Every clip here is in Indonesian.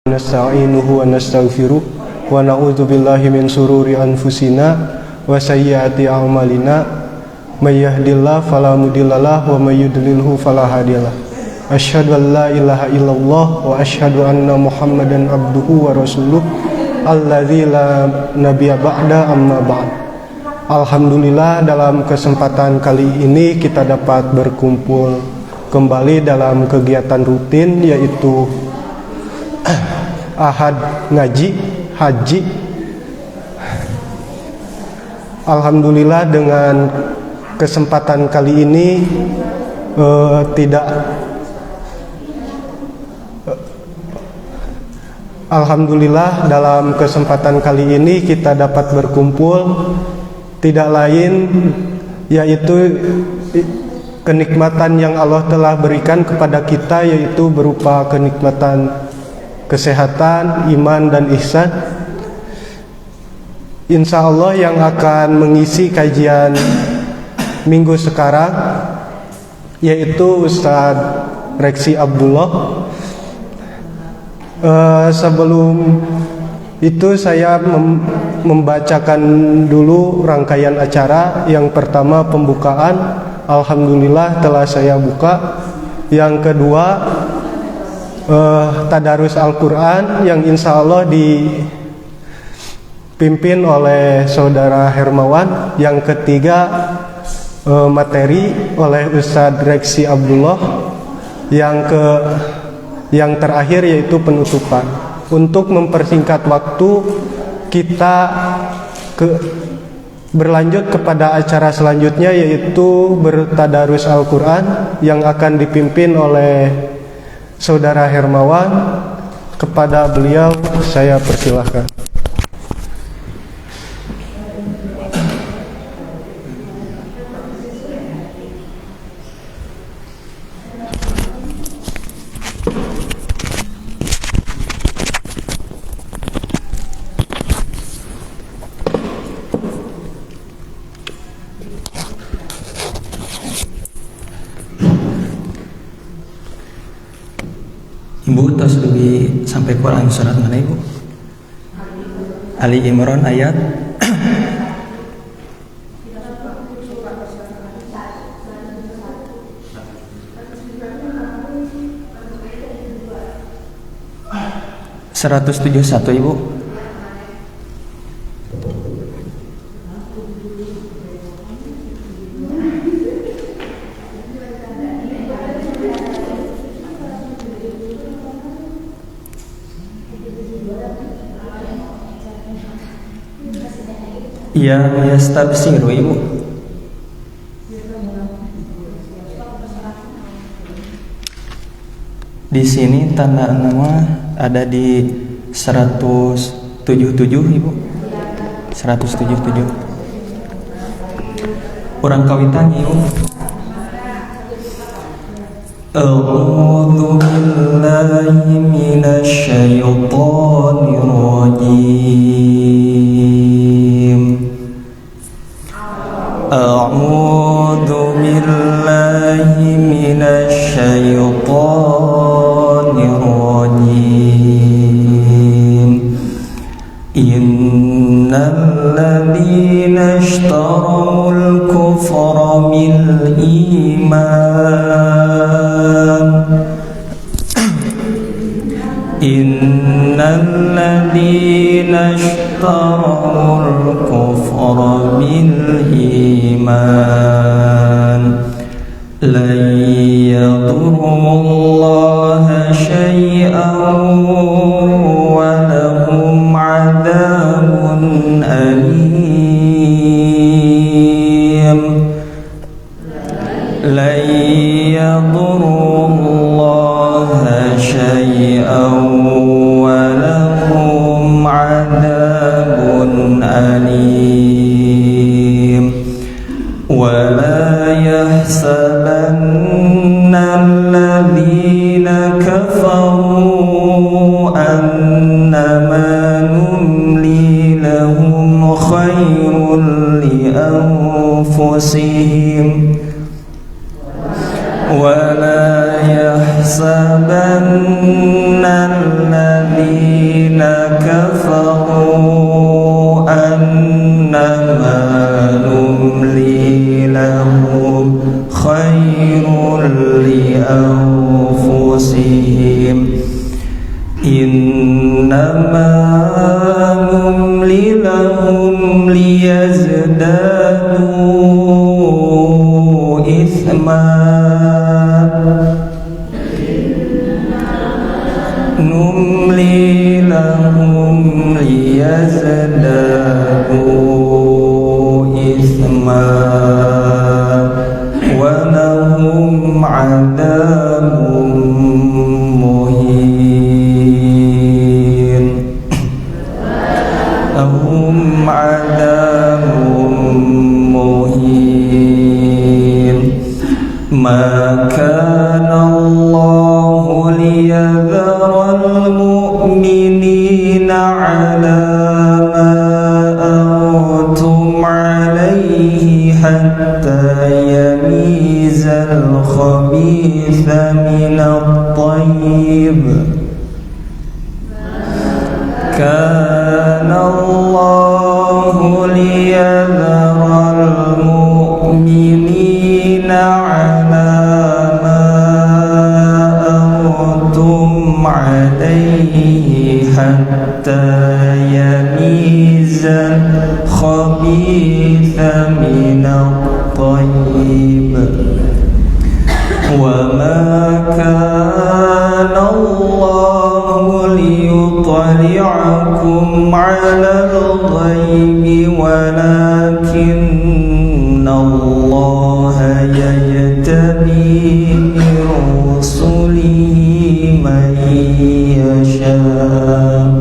nasta'inuhu wa nastaghfiruh wa na'udzu billahi min sururi anfusina wa sayyiati a'malina may yahdihillahu fala mudhillalah wa may yudlilhu fala hadiyalah. Asyhadu an la ilaha illallah wa asyhadu anna Muhammadan abduhu wa rasuluh alladzi la nabiyya ba'da amma ba'd. Alhamdulillah, dalam kesempatan kali ini kita dapat berkumpul kembali dalam kegiatan rutin, yaitu Ahad ngaji haji. Alhamdulillah, dengan kesempatan kali ini Alhamdulillah, dalam kesempatan kali ini kita dapat berkumpul, tidak lain yaitu kenikmatan yang Allah telah berikan kepada kita, yaitu berupa kenikmatan kesehatan, iman, dan ihsan. Insya Allah yang akan mengisi kajian minggu sekarang yaitu Ustadz Reksi Abdullah. Sebelum itu saya membacakan dulu rangkaian acara. Yang pertama, pembukaan. Alhamdulillah telah saya buka. Yang kedua, tadarus Al-Quran yang insya Allah dipimpin oleh Saudara Hermawan. Yang ketiga, materi oleh Ustadz Reksi Abdullah. Yang terakhir yaitu penutupan. Untuk mempersingkat waktu, kita berlanjut kepada acara selanjutnya, yaitu bertadarus Al-Quran yang akan dipimpin oleh Saudara Hermawan. Kepada beliau saya persilahkan. Ibu tos dugi sampai Quran surat mana Ibu? Ali Imran ayat (171) Ibu. Ya yastabsiru Ibu. Di sini tanda nama ada di 177 Ibu. 177. Urang kawitan Ibu. A'udzu billahi minasy syaithanir rajim. A'udzu billahi minasy syaithanir rajim. Innal ladzina ishtarawul kufra bil iman Innal ladzina ishtarawul kufra bil iman lan yadurrullaha syai'an wa lahum 'adzabun alim. Lan yadurrullaha syai'an wa lahum 'adzabun alim. Wa la yahsabanna alladhina kafaru annama numli lahum khairun li anfusihim wa la yahsabanna alladhina الذين كفروا أنما نملي لهم خير لأنفسهم إنما نملي لهم ليزدادوا إثما نملي لهم ليزدادوا إثما ولهم عذاب مهين لهم عذاب مهين ما كان الله ليذر المؤمنين على ما أنتم عليه حتى يميز الخبيث من الطيب كان الله ليذر المؤمنين على ما أنتم عليه حتى يميز الخبيث من الطيب وما كان الله ليطلعكم على الغيب ولكن الله يجتبي من رسله من يشاء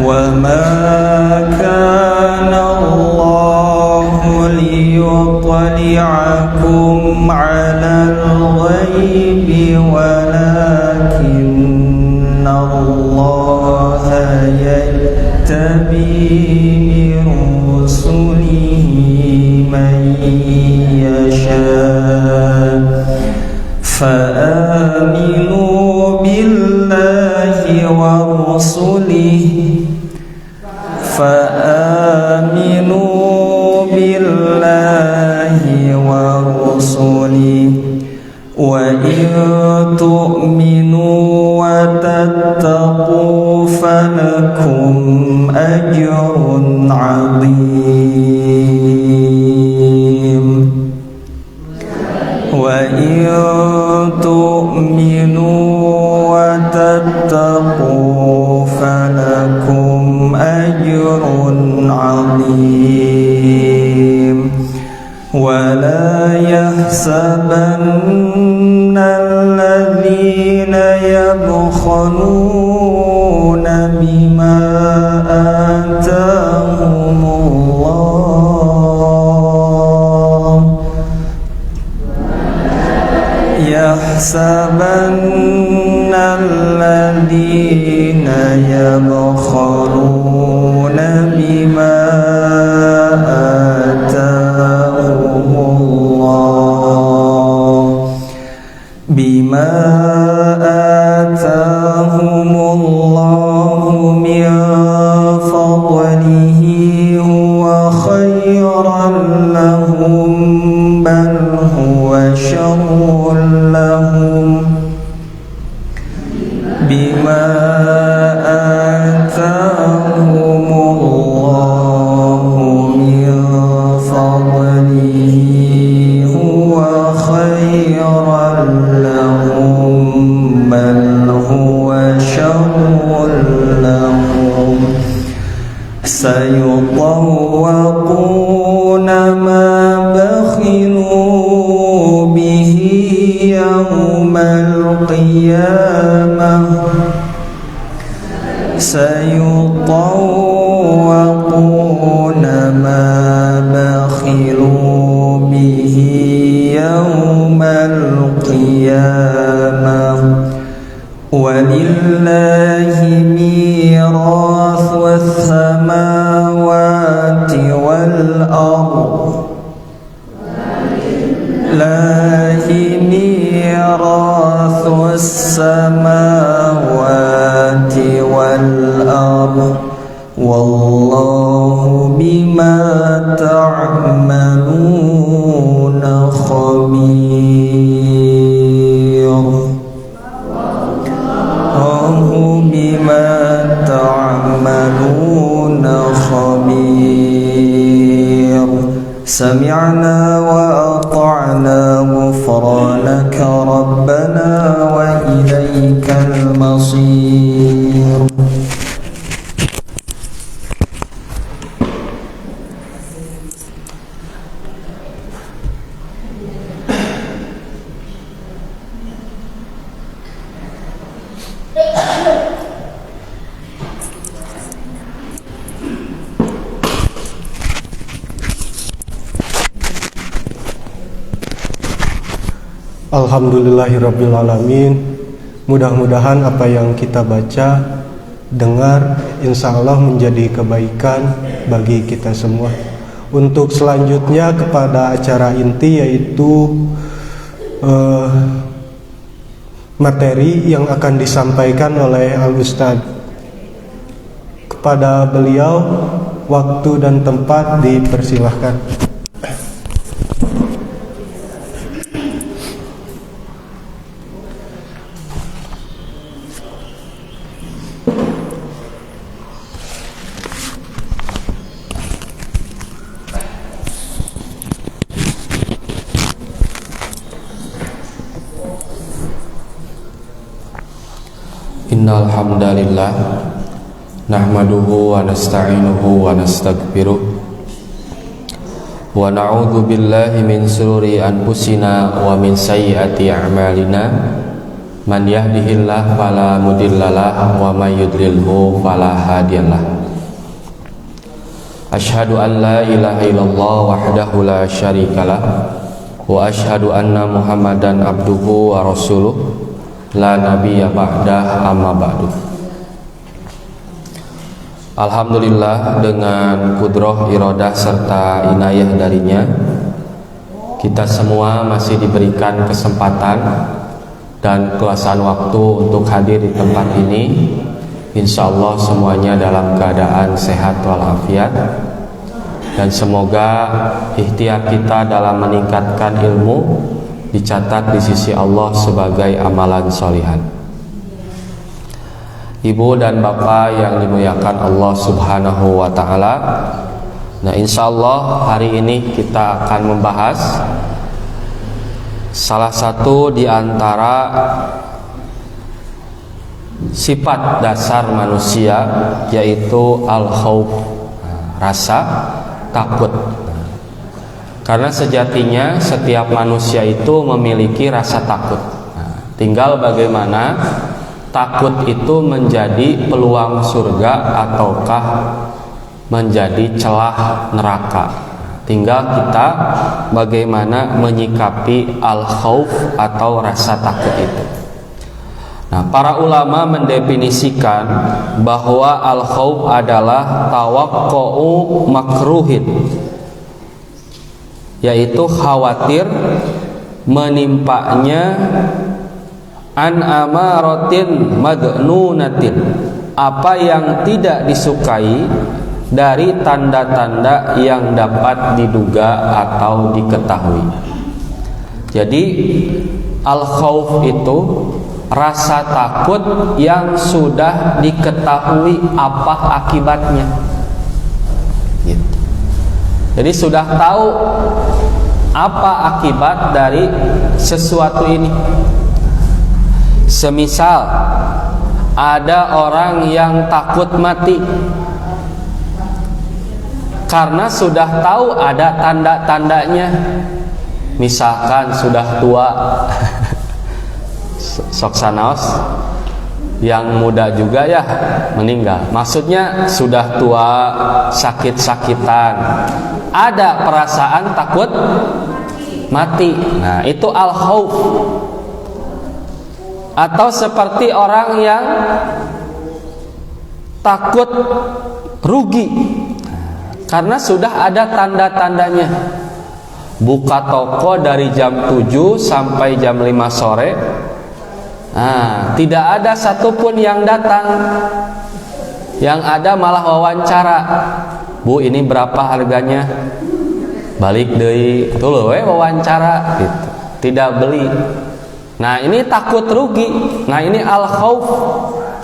وما كان الله ليطلعكم على الغيب ولكن الله يجتبي من رسله من يشاء فآمنوا بالله ورسله وإن تؤمنوا وتتقوا فلكم أجر عظيم وإن تؤمنوا وتتقوا فلكم أجر عظيم ولا يحسبن الذين يبخلون بما آتاهم الله يحسبن الذين يبخلون بما آتاهم الله من فضله هو خيرا لهم بل هو شر لهم بما آتاهم الله من فضله هو خيرا لهم بل هو شر لهم سيطوقون ما بخلوا به يوم القيامة سيطوقون ما بخلوا به يوم القيامة ولله ميراث السماوات والأرض لله ميراث السماوات بصير. Alhamdulillahirrabbilalamin. Mudah-mudahan apa yang kita baca, dengar, insya Allah menjadi kebaikan bagi kita semua. Untuk selanjutnya kepada acara inti, yaitu materi yang akan disampaikan oleh Al-Ustadz. Kepada beliau, waktu dan tempat dipersilahkan. Innal hamdalillah nahmaduhu wa nasta'inuhu wa nastaghfiruh wa na'udzu billahi min shururi anfusina wa min sayyiati a'malina man yahdihillahu fala mudhillalah wa may yudlilhu fala hadiyalah. Asyhadu an la ilaha illallah wahdahu la syarikalah wa asyhadu anna Muhammadan abduhu wa rasuluh la nabiyya ba'dah amma ba'du. Alhamdulillah, dengan kudrah, iradah serta inayah darinya, kita semua masih diberikan kesempatan dan kelasan waktu untuk hadir di tempat ini. Insya Allah semuanya dalam keadaan sehat walafiat, dan semoga ikhtiar kita dalam meningkatkan ilmu dicatat di sisi Allah sebagai amalan sholihan. Ibu dan bapak yang dimuliakan Allah subhanahu wa ta'ala, nah insya Allah hari ini kita akan membahas salah satu di antara sifat dasar manusia, yaitu al-khauf, rasa takut. Karena sejatinya setiap manusia itu memiliki rasa takut. Tinggal bagaimana takut itu menjadi peluang surga ataukah menjadi celah neraka. Tinggal kita bagaimana menyikapi al-khauf atau rasa takut itu. Nah, para ulama mendefinisikan bahwa al-khauf adalah tawaqqu'u makruhin, yaitu khawatir menimpanya an amaratin madnunatin, apa yang tidak disukai dari tanda-tanda yang dapat diduga atau diketahui. Jadi al-khauf itu rasa takut yang sudah diketahui apa akibatnya. Gitu. Jadi sudah tahu apa akibat dari sesuatu ini. Semisal ada orang yang takut mati karena sudah tahu ada tanda-tandanya. Misalkan sudah tua, sok sanaos, yang muda juga ya meninggal. Maksudnya sudah tua, sakit-sakitan, ada perasaan takut mati. Nah, itu al-khauf. Atau seperti orang yang takut rugi karena sudah ada tanda-tandanya. Buka toko dari jam 7 sampai jam 5 sore, nah, tidak ada satupun yang datang. Yang ada malah wawancara. Bu, ini berapa harganya? Balik deui, tuh loh wawancara gitu. Tidak beli. Nah, ini takut rugi. Nah, ini al-khauf.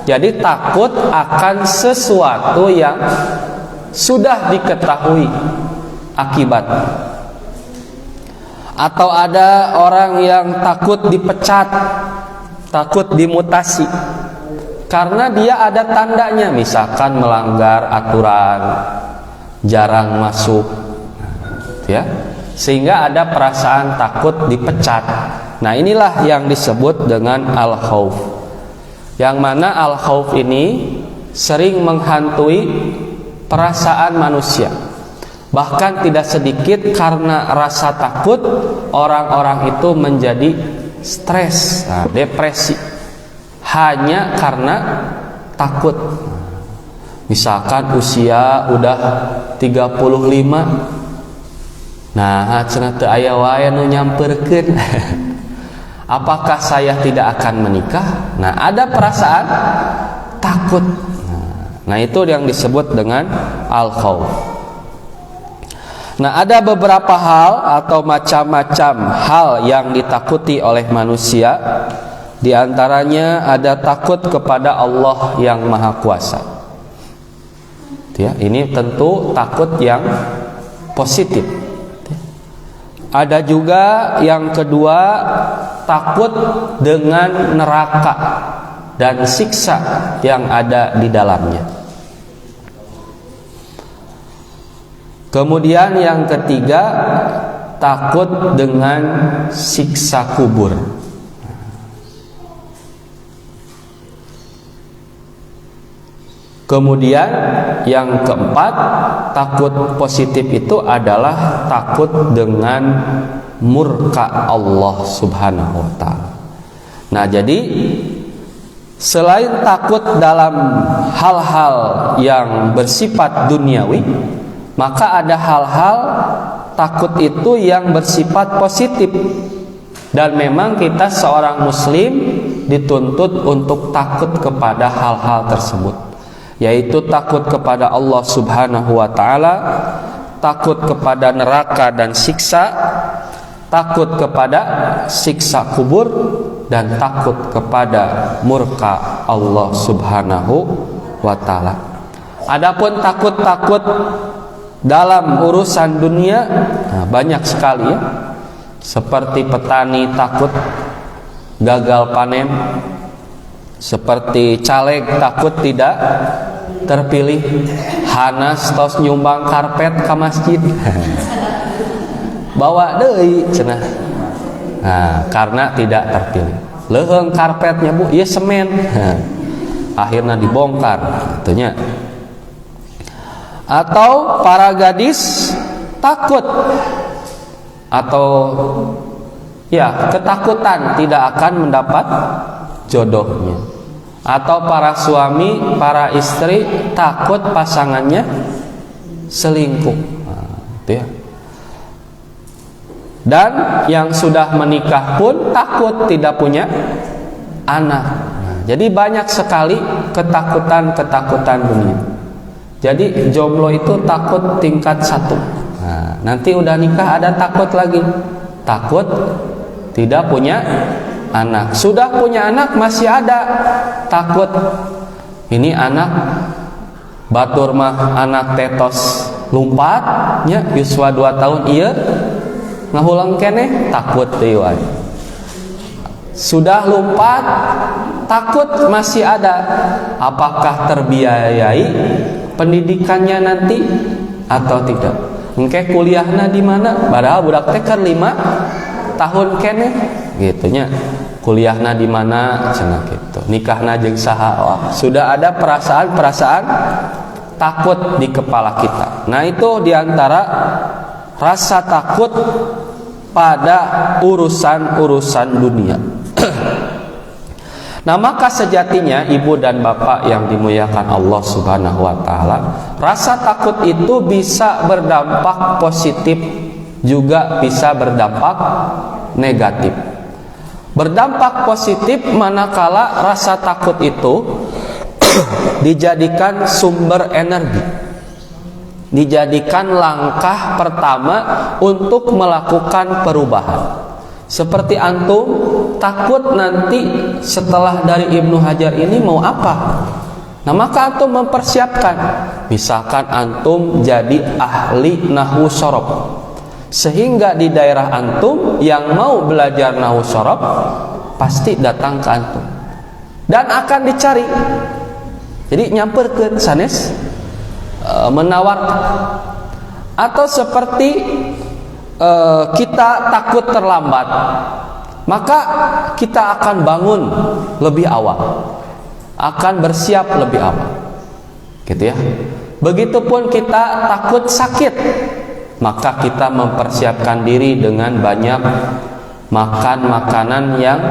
Jadi takut akan sesuatu yang sudah diketahui akibat. Atau ada orang yang takut dipecat, takut dimutasi. Karena dia ada tandanya, misalkan melanggar aturan, jarang masuk, ya, sehingga ada perasaan takut dipecat. Nah, inilah yang disebut dengan al-khauf. Yang mana al-khauf ini sering menghantui perasaan manusia. Bahkan tidak sedikit karena rasa takut orang-orang itu menjadi stres, depresi, hanya karena takut. Misalkan usia udah 35, nah cenah teu aya wae nu nyamperkeun. Apakah saya tidak akan menikah? Nah, ada perasaan takut. Nah, itu yang disebut dengan al-khauf. Nah, ada beberapa hal atau macam-macam hal yang ditakuti oleh manusia. Di antaranya ada takut kepada Allah yang Maha Kuasa. Ya, ini tentu takut yang positif. Ada juga yang kedua, takut dengan neraka dan siksa yang ada di dalamnya. Kemudian yang ketiga, takut dengan siksa kubur. Kemudian yang keempat, takut positif itu adalah takut dengan murka Allah Subhanahu wa ta'ala. Nah, jadi selain takut dalam hal-hal yang bersifat duniawi, maka ada hal-hal takut itu yang bersifat positif. Dan memang kita seorang muslim dituntut untuk takut kepada hal-hal tersebut, yaitu takut kepada Allah Subhanahu wa ta'ala, takut kepada neraka dan siksa, takut kepada siksa kubur, dan takut kepada murka Allah Subhanahu wa ta'ala. Adapun takut-takut dalam urusan dunia, nah, banyak sekali, ya. Seperti petani takut gagal panen, seperti caleg takut tidak terpilih, hanas tos nyumbang karpet ke masjid, bawa deui cenah. Nah, karena tidak terpilih. Leuheung karpetnya, Bu, ieu semen. Akhirnya dibongkar, tentunya. Atau para gadis takut atau ya ketakutan tidak akan mendapat jodohnya. Atau para suami, para istri takut pasangannya selingkuh. Nah, itu ya. Dan yang sudah menikah pun takut tidak punya anak. Nah, jadi banyak sekali ketakutan-ketakutan dunia. Jadi jomblo itu takut tingkat 1. Nah, nanti udah nikah ada takut lagi, takut tidak punya anak. Sudah punya anak masih ada takut, ini anak batur mah anak tetos lumpatnya yuswa 2 tahun iya ngahulang keneh takut deui wae. Sudah lompat takut masih ada, apakah terbiayai pendidikannya nanti atau tidak? Engke kuliahna di mana? Padahal budak teh keur 5 tahun keneh gitunya. Kuliahna di mana cenah kitu. Nikahna jeung saha? Wah, sudah ada perasaan-perasaan takut di kepala kita. Nah, itu diantara rasa takut pada urusan-urusan dunia. Nah, maka sejatinya ibu dan bapak yang dimuliakan Allah Subhanahu wa ta'ala, rasa takut itu bisa berdampak positif, juga bisa berdampak negatif. Berdampak positif manakala rasa takut itu dijadikan sumber energi, dijadikan langkah pertama untuk melakukan perubahan. Seperti antum takut nanti setelah dari Ibnu Hajar ini mau apa? Nah, maka antum mempersiapkan. Misalkan antum jadi ahli nahwu shorof, sehingga di daerah antum yang mau belajar nahwu shorof pasti datang ke antum. dan akan dicari. Jadi nyamperkeun sanes menawarkan. Atau seperti kita takut terlambat, maka kita akan bangun lebih awal, akan bersiap lebih awal, gitu ya. Begitupun kita takut sakit, maka kita mempersiapkan diri dengan banyak makan makanan yang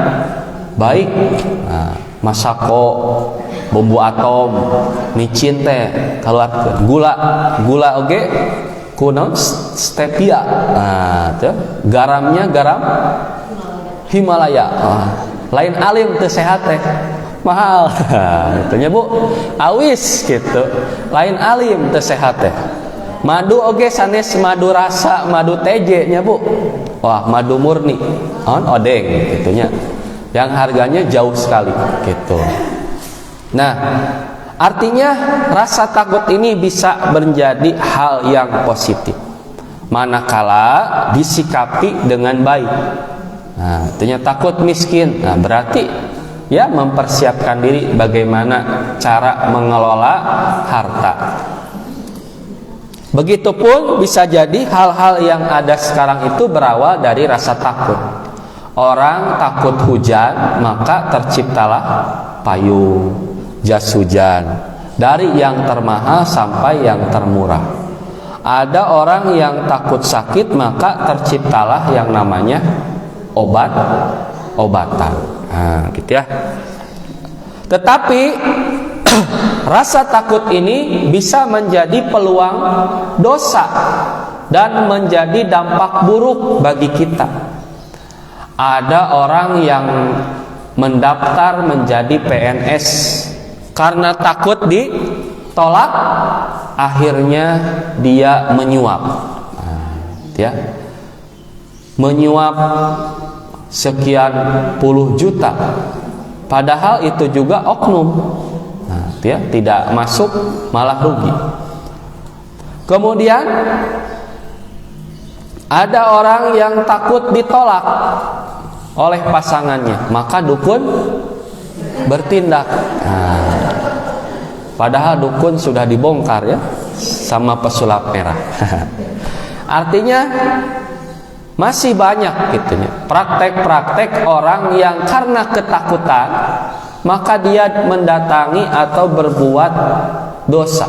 baik. Nah, masako, bumbu atom, micin teh, keluarkeun gula oge kunaon stevia. Nah, teh garamnya garam Himalaya. Lain alim teu sehat teh. Mahal. Gitu nya Bu. Awis gitu. Lain alim teu sehat teh. Madu oge sanes madu rasa, madu TJ nya Bu. Wah, madu murni. Odeng gitu nya. Yang harganya jauh sekali gitu. Nah, artinya rasa takut ini bisa menjadi hal yang positif manakala disikapi dengan baik. Nah, artinya takut miskin. Nah, berarti ya mempersiapkan diri bagaimana cara mengelola harta. Begitupun bisa jadi hal-hal yang ada sekarang itu berawal dari rasa takut. Orang takut hujan, maka terciptalah payung, jas hujan, dari yang termahal sampai yang termurah. Ada orang yang takut sakit, maka terciptalah yang namanya obat-obatan. Nah, gitu ya. Tetapi rasa takut ini bisa menjadi peluang dosa dan menjadi dampak buruk bagi kita. Ada orang yang mendaftar menjadi PNS karena takut ditolak, akhirnya dia menyuap. Nah, ya. Menyuap sekian puluh juta, padahal itu juga oknum. Nah, ya, tidak masuk malah rugi. Kemudian ada orang yang takut ditolak oleh pasangannya, maka dukun bertindak. Nah, padahal dukun sudah dibongkar ya sama pesulap merah. Artinya masih banyak gitunya praktek-praktek orang yang karena ketakutan maka dia mendatangi atau berbuat dosa.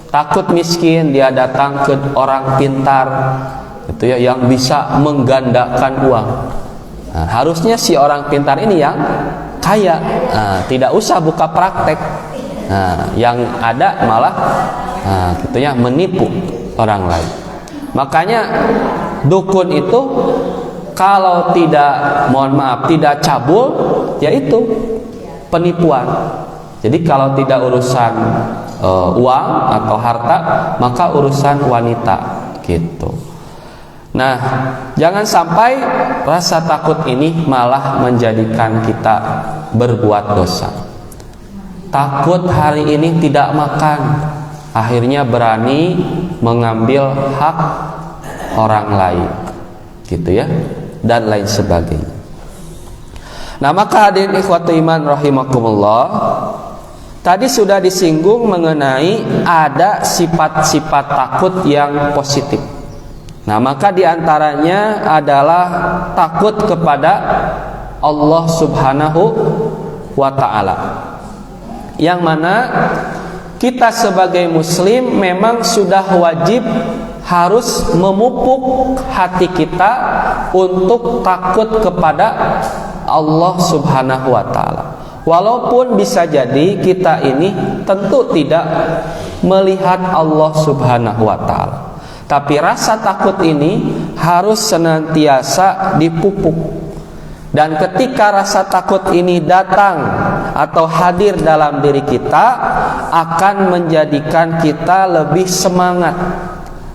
Takut miskin, dia datang ke orang pintar gitu ya, yang bisa menggandakan uang. Nah, harusnya si orang pintar ini yang kaya. Nah, tidak usah buka praktek. Nah, yang ada malah gitu ya, menipu orang lain. Makanya dukun itu kalau tidak, mohon maaf, tidak cabul, yaitu penipuan. Jadi kalau tidak urusan uang atau harta, maka urusan wanita gitu. Nah, jangan sampai rasa takut ini malah menjadikan kita berbuat dosa. Takut hari ini tidak makan, akhirnya berani mengambil hak orang lain, gitu ya, dan lain sebagainya. Nah, maka hadirin ikhwatu iman rahimakumullah, tadi sudah disinggung mengenai ada sifat-sifat takut yang positif. Nah, maka diantaranya adalah takut kepada Allah Subhanahu wa ta'ala, yang mana kita sebagai muslim memang sudah wajib harus memupuk hati kita untuk takut kepada Allah Subhanahu wa ta'ala. Walaupun bisa jadi kita ini tentu tidak melihat Allah Subhanahu wa ta'ala, tapi rasa takut ini harus senantiasa dipupuk. Dan ketika rasa takut ini datang atau hadir dalam diri kita, akan menjadikan kita lebih semangat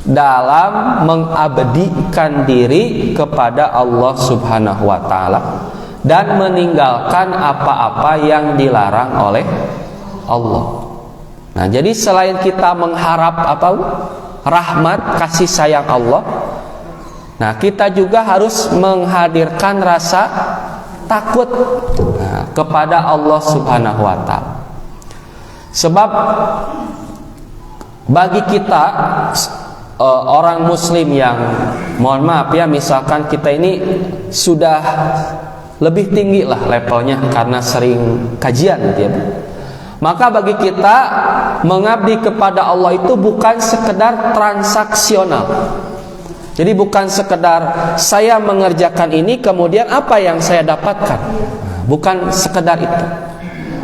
dalam mengabdikan diri kepada Allah Subhanahu wa ta'ala dan meninggalkan apa-apa yang dilarang oleh Allah. Nah, jadi selain kita mengharap rahmat kasih sayang Allah, nah kita juga harus menghadirkan rasa takut. Nah, kepada Allah Subhanahu wa Ta'ala. Sebab bagi kita orang muslim yang, mohon maaf ya, misalkan kita ini sudah lebih tinggi lah levelnya karena sering kajian gitu ya, maka bagi kita mengabdi kepada Allah itu bukan sekedar transaksional. Jadi bukan sekedar saya mengerjakan ini kemudian apa yang saya dapatkan, bukan sekedar itu.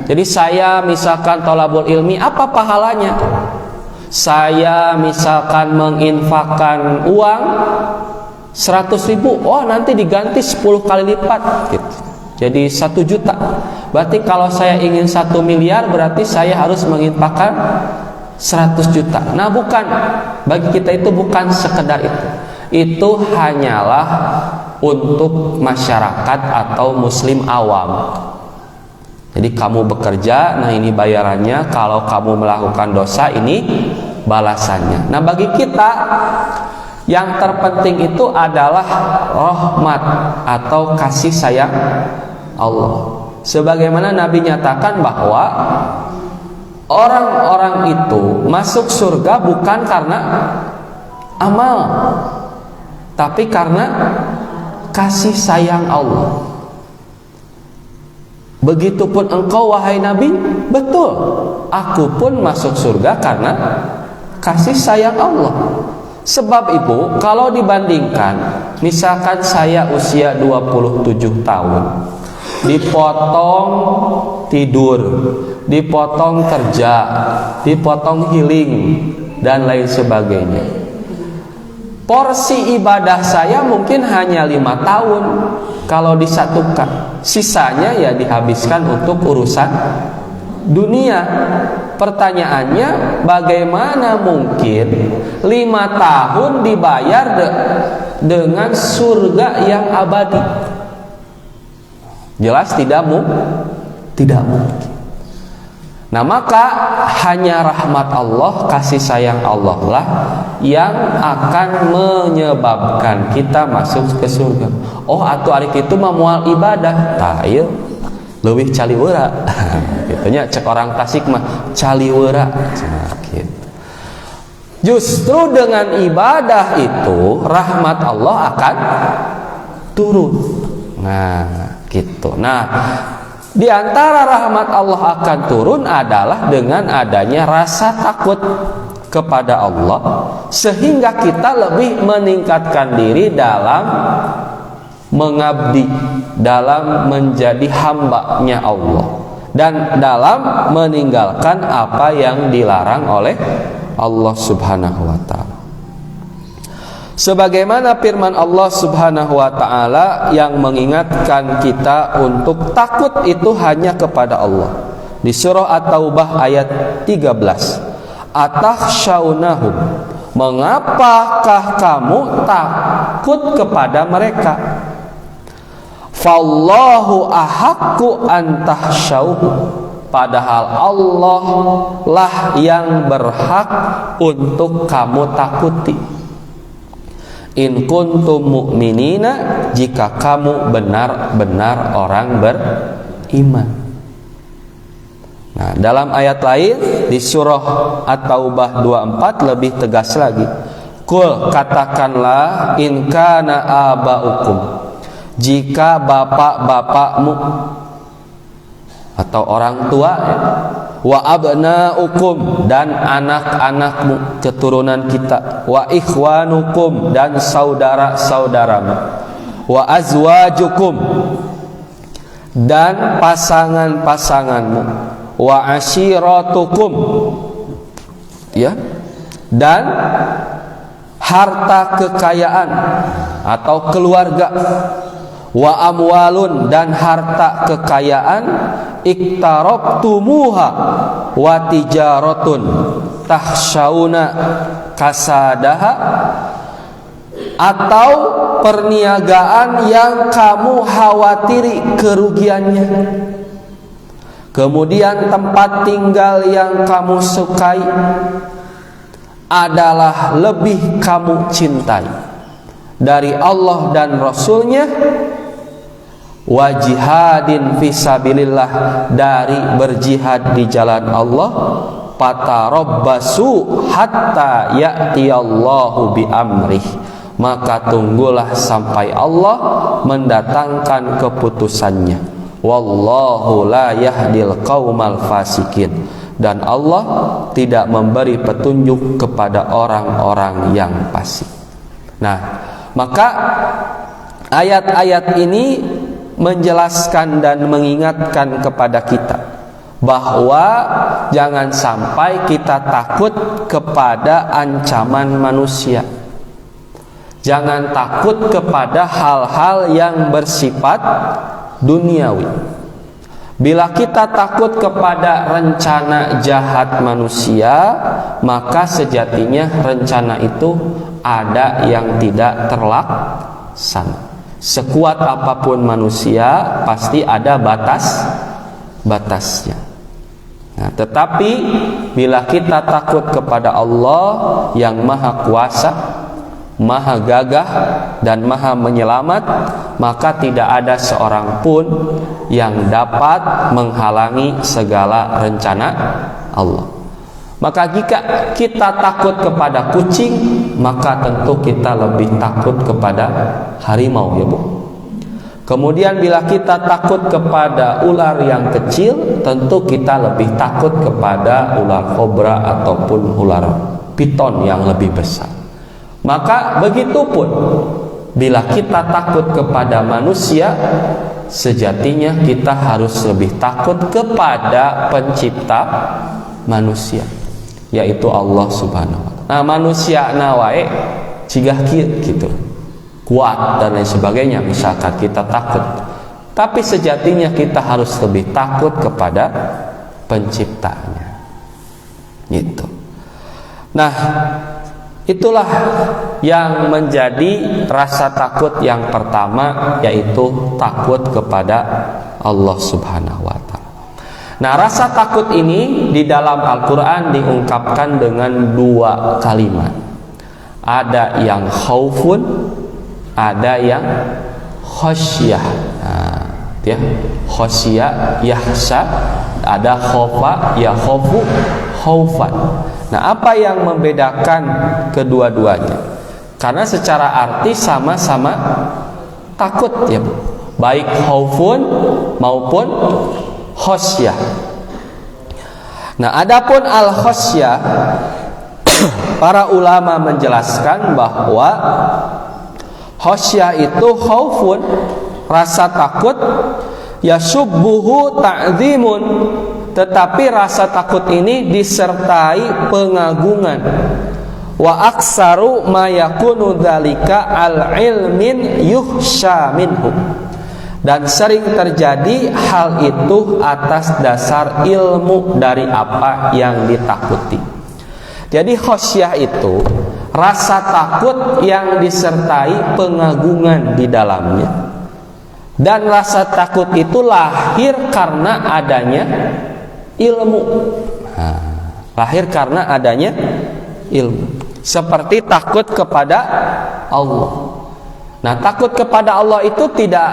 Jadi saya misalkan thalabul ilmi, apa pahalanya? Saya misalkan menginfakkan uang 100.000, oh nanti diganti 10 kali lipat gitu. Jadi 1 juta. Berarti kalau saya ingin 1 miliar berarti saya harus menginfakkan 100 juta. Nah bukan, bagi kita itu bukan sekedar itu. Itu hanyalah untuk masyarakat atau muslim awam. Jadi kamu bekerja, nah ini bayarannya. Kalau kamu melakukan dosa, ini balasannya. Nah bagi kita yang terpenting itu adalah rahmat atau kasih sayang Allah. Sebagaimana Nabi nyatakan bahwa orang-orang itu masuk surga bukan karena amal, tapi karena kasih sayang Allah. Begitupun engkau wahai Nabi, betul, aku pun masuk surga karena kasih sayang Allah. Sebab Ibu, kalau dibandingkan, misalkan saya usia 27 tahun, dipotong tidur, dipotong kerja, dipotong healing, dan lain sebagainya. Porsi ibadah saya mungkin hanya 5 tahun kalau disatukan. Sisanya ya dihabiskan untuk urusan dunia. Pertanyaannya, bagaimana mungkin 5 tahun dibayar dengan surga yang abadi? Jelas tidak mungkin. Nah maka hanya rahmat Allah, kasih sayang Allah lah yang akan menyebabkan kita masuk ke surga. Oh atuh ari kitu mah moal ibadah, tah ieu leuwih caliweura. Gitunya cek orang Tasik mah caliweura. Gitu. Justru dengan ibadah itu rahmat Allah akan turun. Nah, gitu. Nah, di antara rahmat Allah akan turun adalah dengan adanya rasa takut kepada Allah, sehingga kita lebih meningkatkan diri dalam mengabdi, dalam menjadi hamba-Nya Allah, dan dalam meninggalkan apa yang dilarang oleh Allah Subhanahu wa Ta'ala. Sebagaimana firman Allah Subhanahu wa Ta'ala yang mengingatkan kita untuk takut itu hanya kepada Allah. Di surah At-Taubah ayat 13. Atakhshawnahum, mengapakah kamu takut kepada mereka? Fallahu ahaqqu an takhshawhu, padahal Allah lah yang berhak untuk kamu takuti. In kuntum mu'minina, jika kamu benar-benar orang beriman. Nah, dalam ayat lain di surah At-Taubah 24 lebih tegas lagi. Qul, katakanlah, in kana aba'ukum, jika bapak-bapakmu atau orang tua, wa abna'ukum, dan anak-anakmu, keturunan kita, wa ikhwanukum, dan saudara-saudaramu, wa azwajukum, dan pasangan-pasanganmu, wa ashiratukum, ya, dan harta kekayaan atau keluarga, wa amwalun, dan harta kekayaan, iktarabtumuha, wa tijaratun tahsyauna kasadaha, atau perniagaan yang kamu khawatiri kerugiannya, kemudian tempat tinggal yang kamu sukai adalah lebih kamu cintai dari Allah dan Rasulnya, wa jihadin fisabilillah, dari berjihad di jalan Allah, fatarabbasu hatta ya'tiyallahu bi amrih, maka tunggulah sampai Allah mendatangkan keputusannya. Wallahu la yahdil qaumal fasikin, dan Allah tidak memberi petunjuk kepada orang-orang yang fasik. Nah, maka ayat-ayat ini menjelaskan dan mengingatkan kepada kita bahwa jangan sampai kita takut kepada ancaman manusia. Jangan takut kepada hal-hal yang bersifat duniawi. Bila kita takut kepada rencana jahat manusia, maka sejatinya rencana itu ada yang tidak terlaksana. Sekuat apapun manusia, pasti ada batasnya. Nah, tetapi bila kita takut kepada Allah yang Maha Kuasa, Maha Gagah, dan Maha Menyelamat, maka tidak ada seorang pun yang dapat menghalangi segala rencana Allah. Maka jika kita takut kepada kucing, maka tentu kita lebih takut kepada harimau, ya Bu. Kemudian bila kita takut kepada ular yang kecil, tentu kita lebih takut kepada ular kobra ataupun ular piton yang lebih besar. Maka begitupun bila kita takut kepada manusia, sejatinya kita harus lebih takut kepada pencipta manusia, yaitu Allah Subhanahu wa Ta'ala. Nah, manusia nawae cigah gitu, kuat dan lain sebagainya, misalkan kita takut, tapi sejatinya kita harus lebih takut kepada penciptanya, gitu. Nah, itulah yang menjadi rasa takut yang pertama, yaitu takut kepada Allah Subhanahu wa Ta'ala. Nah, rasa takut ini di dalam Al-Quran diungkapkan dengan dua kalimat. Ada yang khaufun, ada yang khasyah. Nah, ya, khasyah, yahsa, ada khaufa, ya khaufu, khaufan. Nah, apa yang membedakan kedua-duanya? Karena secara arti sama-sama takut, ya, baik khaufun maupun khasyah. Nah, adapun al-khasyah, para ulama menjelaskan bahwa khasyah itu khaufun, rasa takut, yasubbuhu ta'zimun, tetapi rasa takut ini disertai pengagungan. Wa aksaru ma yakunu dzalika al-ilmin yuhsya minhu, dan sering terjadi hal itu atas dasar ilmu dari apa yang ditakuti. Jadi khasyah itu rasa takut yang disertai pengagungan di dalamnya. Dan rasa takut itu lahir karena adanya ilmu. Lahir karena adanya ilmu. Seperti takut kepada Allah. Nah, takut kepada Allah itu tidak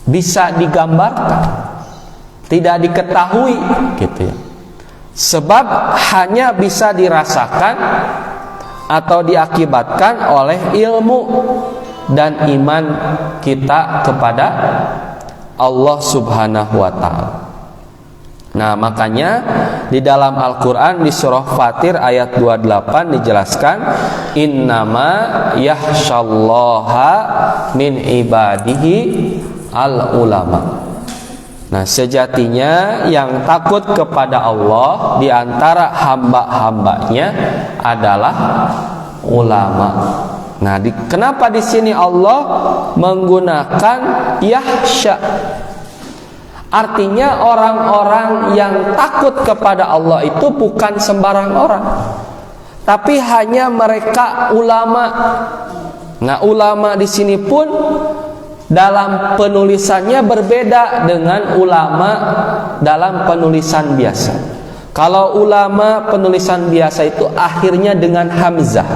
bisa digambarkan, tidak diketahui, gitu ya. Sebab hanya bisa dirasakan atau diakibatkan oleh ilmu dan iman kita kepada Allah Subhanahu wa Ta'ala. Nah, makanya di dalam Al-Quran di surah Fatir ayat 28 dijelaskan, innama yahsyallaha min ibadihi al-ulama. Nah, sejatinya yang takut kepada Allah di antara hamba-hambanya adalah ulama. Nah, kenapa di sini Allah menggunakan yahsya? Artinya orang-orang yang takut kepada Allah itu bukan sembarang orang, tapi hanya mereka ulama. Nah, ulama di sini pun dalam penulisannya berbeda dengan ulama dalam penulisan biasa. Kalau ulama penulisan biasa itu akhirnya dengan hamzah,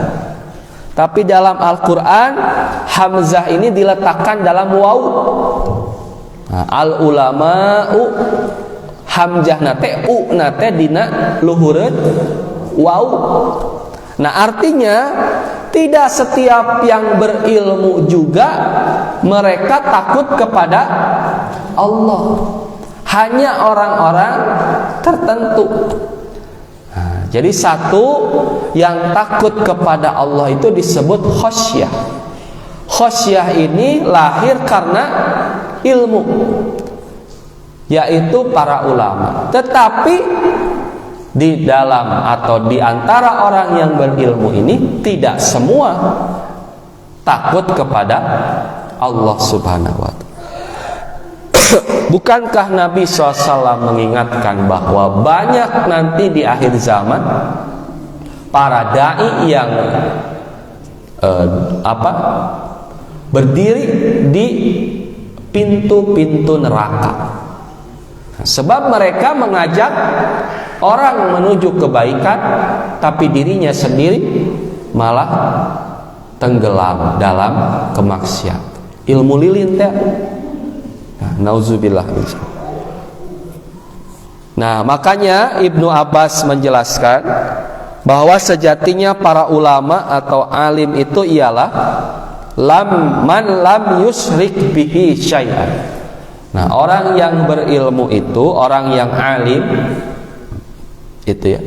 tapi dalam Al-Quran hamzah ini diletakkan dalam waw Nah, al ulama'u hamzah nate u nate dina luhureun wau. Nah, artinya tidak setiap yang berilmu juga mereka takut kepada Allah. Hanya orang-orang tertentu. Nah, jadi satu yang takut kepada Allah itu disebut khosyah. Khosyah ini lahir karena ilmu, yaitu para ulama. Tetapi di dalam atau di antara orang yang berilmu ini tidak semua takut kepada Allah Subhanahu wa ta'ala. Bukankah Nabi SAW mengingatkan bahwa banyak nanti di akhir zaman para dai yang berdiri di pintu-pintu neraka, sebab mereka mengajak orang menuju kebaikan, tapi dirinya sendiri malah tenggelam dalam kemaksiatan. Ilmu lilin teh. Nauzubillah. Nah, makanya Ibnu Abbas menjelaskan bahwa sejatinya para ulama atau alim itu ialah man lam yusyrik bihi syai'an. Nah, orang yang berilmu itu, orang yang alim itu ya,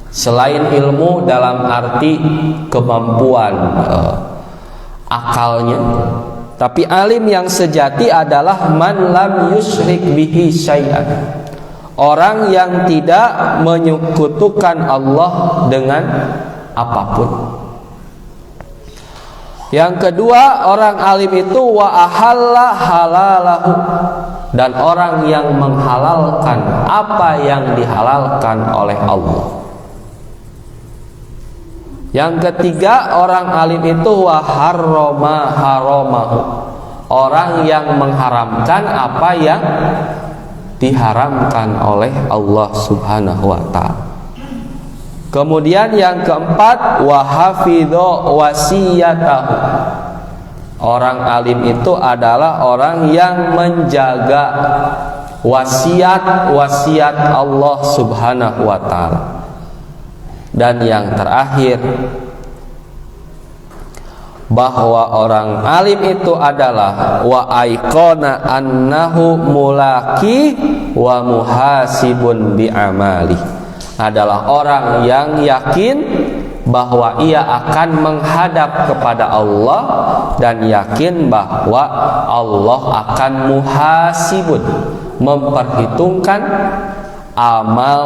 selain ilmu dalam arti kemampuan akalnya, tapi alim yang sejati adalah man lam yusyrik bihi syai'an, orang yang tidak menyekutukan Allah dengan apapun. Yang kedua, orang alim itu wa ahalla halalahu, dan orang yang menghalalkan apa yang dihalalkan oleh Allah. Yang ketiga, orang alim itu wa harrama haramahu, orang yang mengharamkan apa yang diharamkan oleh Allah Subhanahu wa ta'ala. Kemudian yang keempat, wa hafidho wasiyatahu, orang alim itu adalah orang yang menjaga wasiat Allah Subhanahu wa ta'ala. Dan yang terakhir, bahwa orang alim itu adalah wa aikona annahu mulaki wa muhasibun bi amali, adalah orang yang yakin bahwa ia akan menghadap kepada Allah dan yakin bahwa Allah akan muhasibun, memperhitungkan amal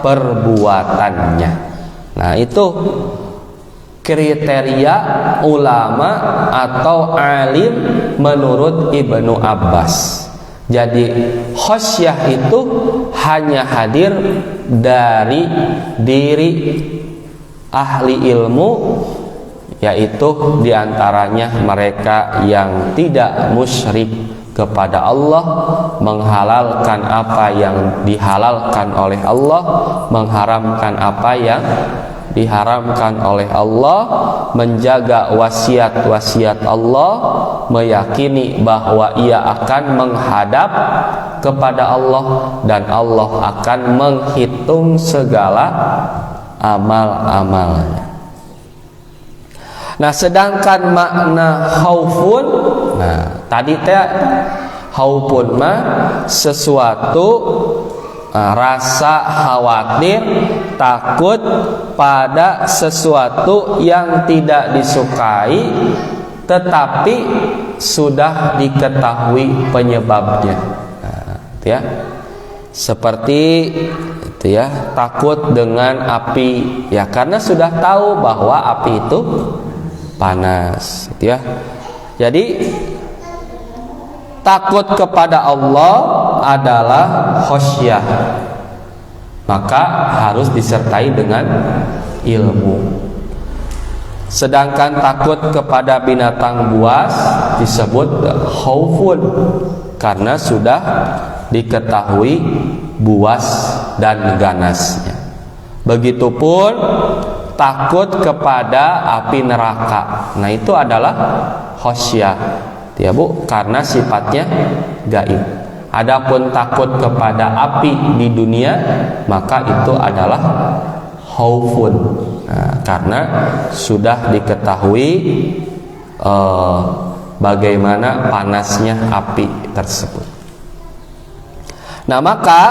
perbuatannya. Nah, itu kriteria ulama atau alim menurut Ibnu Abbas. Jadi khosyah itu hanya hadir dari diri ahli ilmu, yaitu diantaranya mereka yang tidak musyrik kepada Allah, menghalalkan apa yang dihalalkan oleh Allah, mengharamkan apa yang diharamkan oleh Allah, menjaga wasiat-wasiat Allah, meyakini bahwa ia akan menghadap kepada Allah dan Allah akan menghitung segala amal-amalnya. Nah, sedangkan makna khaufun, nah tadi teh khaufun mah sesuatu rasa khawatir, takut pada sesuatu yang tidak disukai tetapi sudah diketahui penyebabnya. Nah, ya. Seperti itu ya, takut dengan api ya, karena sudah tahu bahwa api itu panas, gitu ya. Jadi takut kepada Allah adalah khosyah, maka harus disertai dengan ilmu. Sedangkan takut kepada binatang buas disebut khaufun, karena sudah diketahui buas dan ganasnya. Begitupun takut kepada api neraka, nah itu adalah khosyah, Ya Bu, karena sifatnya gaib. Adapun takut kepada api di dunia, maka itu adalah khaufun. Nah, karena sudah diketahui bagaimana panasnya api tersebut. Nah, maka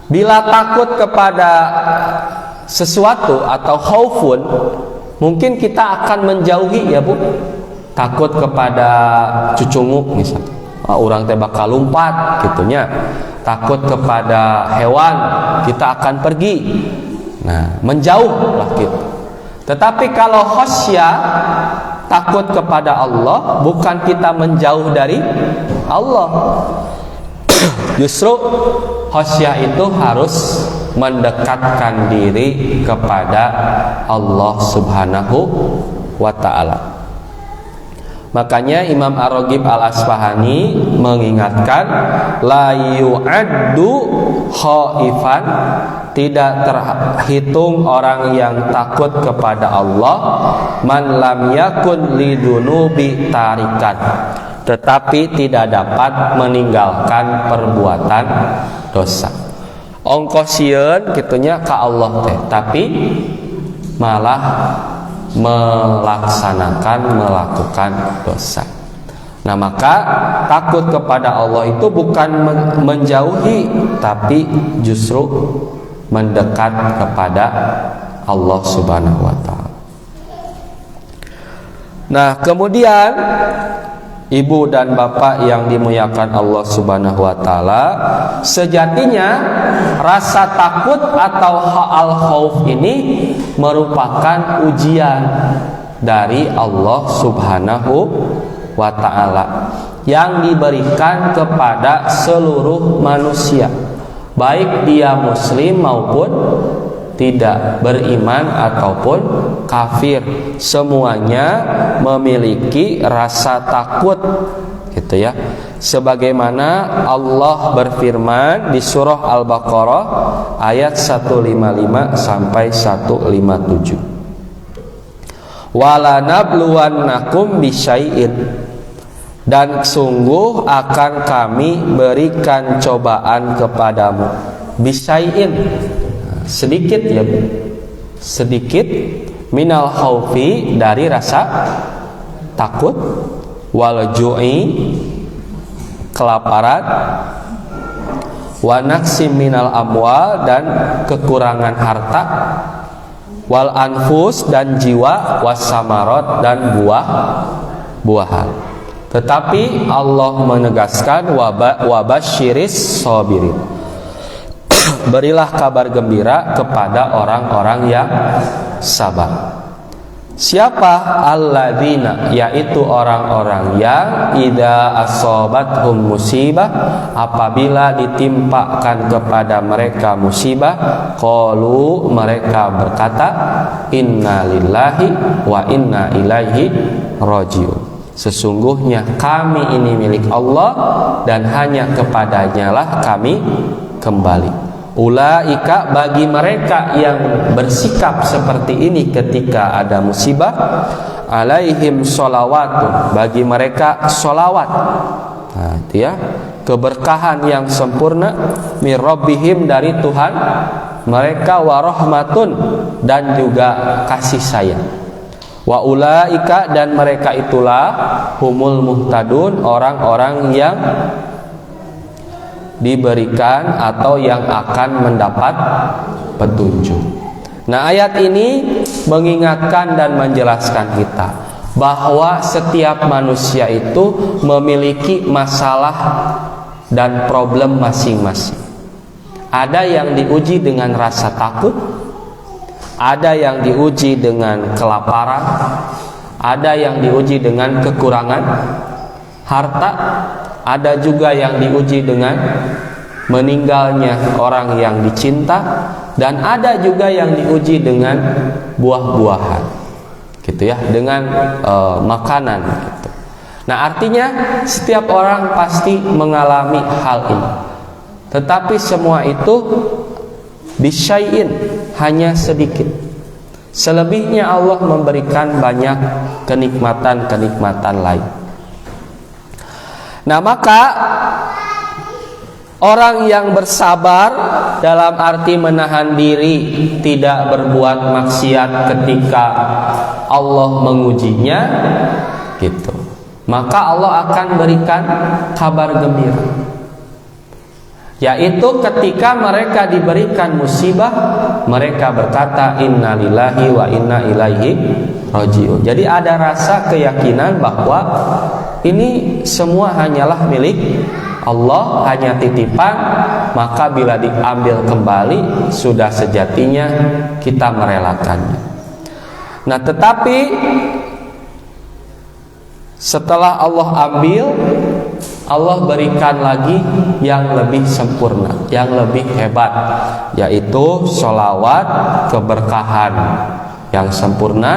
bila takut kepada sesuatu atau khaufun, mungkin kita akan menjauhi, ya Bu. Takut kepada cucunguk misalnya, orang teh bakal lompat gitunya. Takut kepada hewan, kita akan pergi. Nah, menjauh lah gitu. Tetapi kalau khosya, takut kepada Allah, bukan kita menjauh dari Allah. Justru khosya itu harus mendekatkan diri kepada Allah Subhanahu wa ta'ala. Makanya Imam Ar-Raghib Al-Asfahani mengingatkan, la yu'addu khaifan, tidak terhitung orang yang takut kepada Allah, man lam yakun lidunubi tarikan, tetapi tidak dapat meninggalkan perbuatan dosa. Ongkosieun kitunya ka Allah teh, tapi malah melakukan dosa. Nah, maka takut kepada Allah itu bukan menjauhi, tapi justru mendekat kepada Allah Subhanahu wa ta'ala. Nah, kemudian Ibu dan Bapak yang dimuliakan Allah Subhanahu wa ta'ala, sejatinya rasa takut atau al-khauf ini merupakan ujian dari Allah Subhanahu wa ta'ala yang diberikan kepada seluruh manusia, baik dia muslim maupun tidak beriman ataupun kafir, semuanya memiliki rasa takut, gitu ya. Sebagaimana Allah berfirman di surah Al-Baqarah ayat 155 sampai 157. Wala nabluwannakum bisyai'in, dan sungguh akan kami berikan cobaan kepadamu, bisyai'in, sedikit ya, sedikit, minal khaufi, dari rasa takut, wal ju'i, kelaparan, wa naqsi minal amwal, dan kekurangan harta, wal anfus, dan jiwa, was samarot, dan buah-buahan. Tetapi Allah menegaskan wabasyiris sabirin, berilah kabar gembira kepada orang-orang yang sabar. Siapa? Alladzina, yaitu orang-orang yang idza asobathum musibah, apabila ditimpakan kepada mereka musibah, qalu, mereka berkata, inna lillahi wa inna ilaihi rajiun, sesungguhnya kami ini milik Allah dan hanya kepadanya lah kami kembali. Ulaika, bagi mereka yang bersikap seperti ini ketika ada musibah, alaihim sholawatun, bagi mereka sholawat, nah, itu ya, keberkahan yang sempurna, min rabbihim, dari Tuhan mereka, warahmatun, dan juga kasih sayang. Wa ulaika, dan mereka itulah humul muhtadun, orang-orang yang diberikan atau yang akan mendapat petunjuk. Nah, ayat ini mengingatkan dan menjelaskan kita bahwa setiap manusia itu memiliki masalah dan problem masing-masing. Ada yang diuji dengan rasa takut, ada yang diuji dengan kelaparan, ada yang diuji dengan kekurangan harta, ada juga yang diuji dengan meninggalnya orang yang dicinta, dan ada juga yang diuji dengan buah-buahan, gitu ya, dengan makanan, gitu. Nah, artinya setiap orang pasti mengalami hal ini, tetapi semua itu bisyai'in, hanya sedikit. Selebihnya Allah memberikan banyak kenikmatan-kenikmatan lain. Nah, maka orang yang bersabar dalam arti menahan diri tidak berbuat maksiat ketika Allah mengujinya gitu, maka Allah akan berikan kabar gembira, yaitu ketika mereka diberikan musibah mereka berkata innalillahi wa inna ilaihi rajiun. Jadi ada rasa keyakinan bahwa ini semua hanyalah milik Allah, hanya titipan, maka bila diambil kembali sudah sejatinya kita merelakannya. Nah, tetapi setelah Allah ambil, Allah berikan lagi yang lebih sempurna, yang lebih hebat, yaitu sholawat, keberkahan yang sempurna,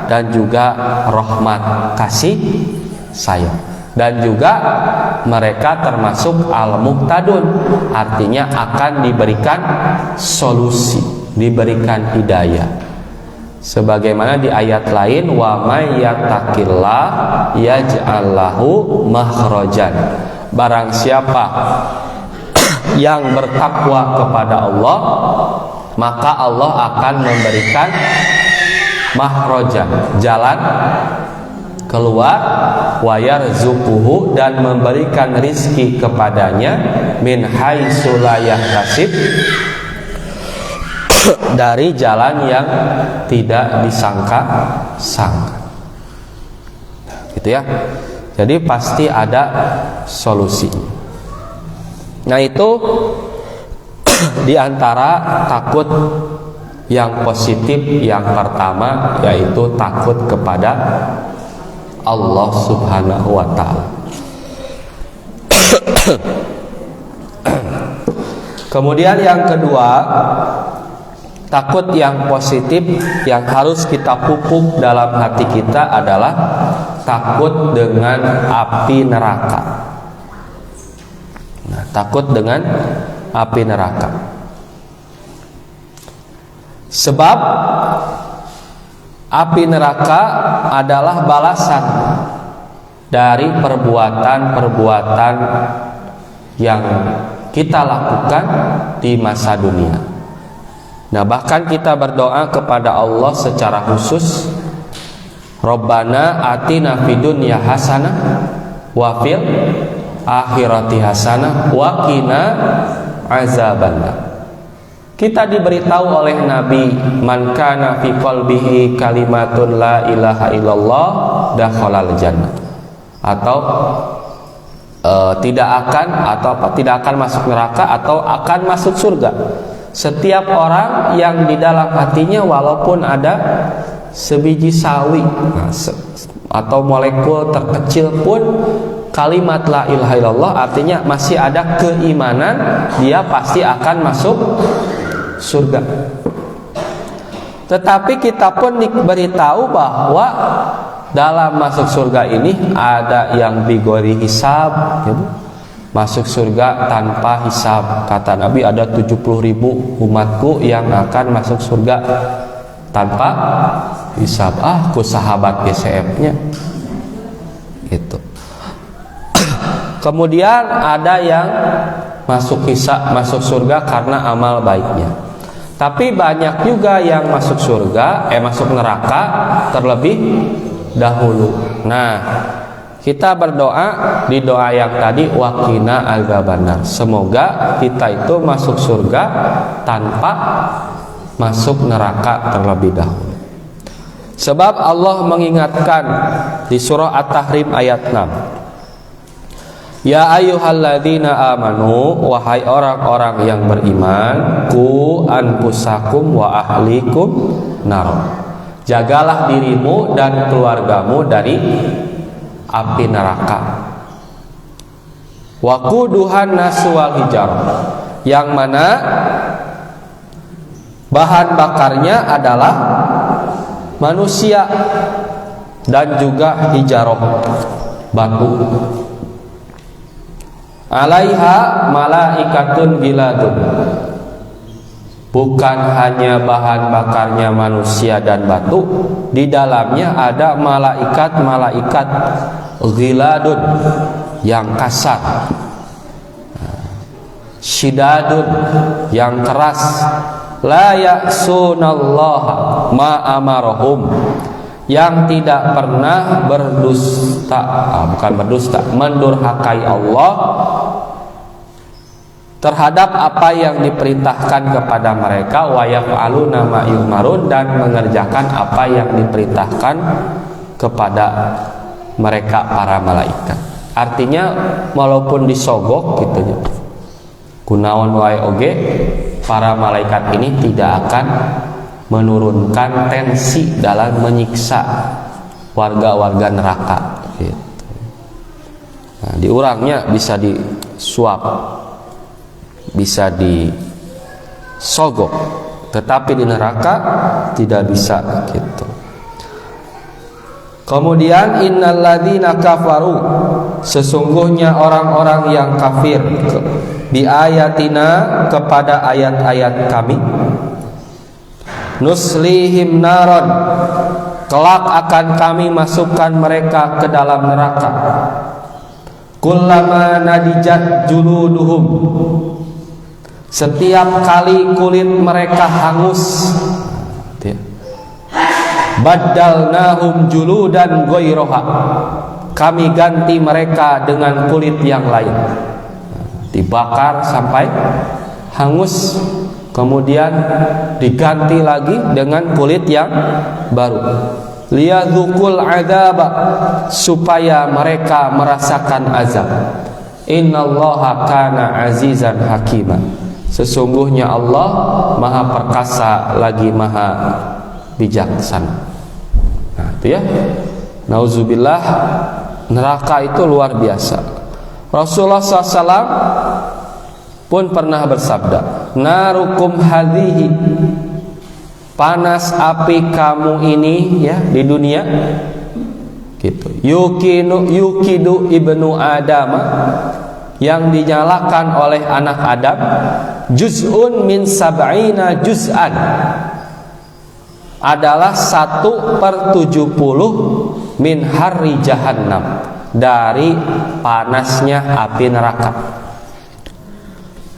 dan juga rahmat, kasih sayang. Dan juga mereka termasuk al-muhtadun, artinya akan diberikan solusi, diberikan hidayah. Sebagaimana di ayat lain, wa may yattaqillah yaj'al lahu makhrajan. Barang siapa yang bertakwa kepada Allah, maka Allah akan memberikan makhrajan, jalan keluar, wa yarzuquhu, dan memberikan rizki kepadanya min haitsu la yahtasib, dari jalan yang tidak disangka-sangka. Gitu ya. Jadi pasti ada solusi. Nah, itu di antara takut yang positif yang pertama, yaitu takut kepada Allah Subhanahu wa ta'ala. Kemudian yang kedua, takut yang positif yang harus kita pupuk dalam hati kita adalah takut dengan api neraka. Nah, takut dengan api neraka. Sebab api neraka adalah balasan dari perbuatan-perbuatan yang kita lakukan di masa dunia. Nah, bahkan kita berdoa kepada Allah secara khusus, Rabbana atina fid dunya hasanah wa fil akhirati hasanah wa qina azabannar. Kita diberitahu oleh Nabi, man kana fi qalbihi kalimatun la ilaha illallah dakhalal jannah, atau tidak akan masuk neraka atau akan masuk surga. Setiap orang yang di dalam hatinya walaupun ada sebiji sawi atau molekul terkecil pun kalimat la ilaha illallah, artinya masih ada keimanan, dia pasti akan masuk surga. Tetapi kita pun diberitahu bahwa dalam masuk surga ini ada yang bigori hisab, ya, masuk surga tanpa hisab. Kata Nabi, ada 70.000 umatku yang akan masuk surga tanpa hisab. Ku sahabat GCF-nya itu. Kemudian ada yang masuk hisab, masuk surga karena amal baiknya. Tapi banyak juga yang masuk surga, masuk neraka terlebih dahulu. Nah, kita berdoa di doa yang tadi, waqina azabannar. Semoga kita itu masuk surga tanpa masuk neraka terlebih dahulu. Sebab Allah mengingatkan di surah At-Tahrim ayat 6. Ya ayyuhalladzina amanu, wahai orang-orang yang beriman, ku anfusakum wa ahlikum nar. Jagalah dirimu dan keluargamu dari api neraka. Waquduhan nasu wal hijarah, yang mana bahan bakarnya adalah manusia dan juga hijarah, batu. Alaiha malaikatun giladun, bukan hanya bahan bakarnya manusia dan batu, di dalamnya ada malaikat-malaikat giladun yang kasar, syidadun yang keras, la ya'sunallaha ma amarahum yang tidak pernah mendurhakai Allah terhadap apa yang diperintahkan kepada mereka, wa yaf'aluna ma yu'marun dan mengerjakan apa yang diperintahkan kepada mereka para malaikat. Artinya walaupun disogok gitu ya, kunaon wae oge, para malaikat ini tidak akan menurunkan tensi dalam menyiksa warga-warga neraka gitu. Nah, diurangnya bisa disuap, bisa disogok, tetapi di neraka tidak bisa gitu. Kemudian innalladzina kafaru, sesungguhnya orang-orang yang kafir bi ayatina, kepada ayat-ayat kami, nuslihim naron, kelak akan kami masukkan mereka ke dalam neraka, kullama nadijat juluduhum, setiap kali kulit mereka hangus, baddalnahum juludan ghairaha, kami ganti mereka dengan kulit yang lain. Dibakar sampai hangus, kemudian diganti lagi dengan kulit yang baru. Liyadzukul adzaba, supaya mereka merasakan azab. Innallaha kana azizan hakima, sesungguhnya Allah maha perkasa lagi maha bijaksana. Nah itu ya, nauzubillah, neraka itu luar biasa. Rasulullah SAW pun pernah bersabda, narukum hadhihi, panas api kamu ini ya di dunia gitu, yukidu ibnu Adam, yang dinyalakan oleh anak Adam, juz'un min sab'ina juz'an, adalah 1/70 min harri jahannam, dari panasnya api neraka.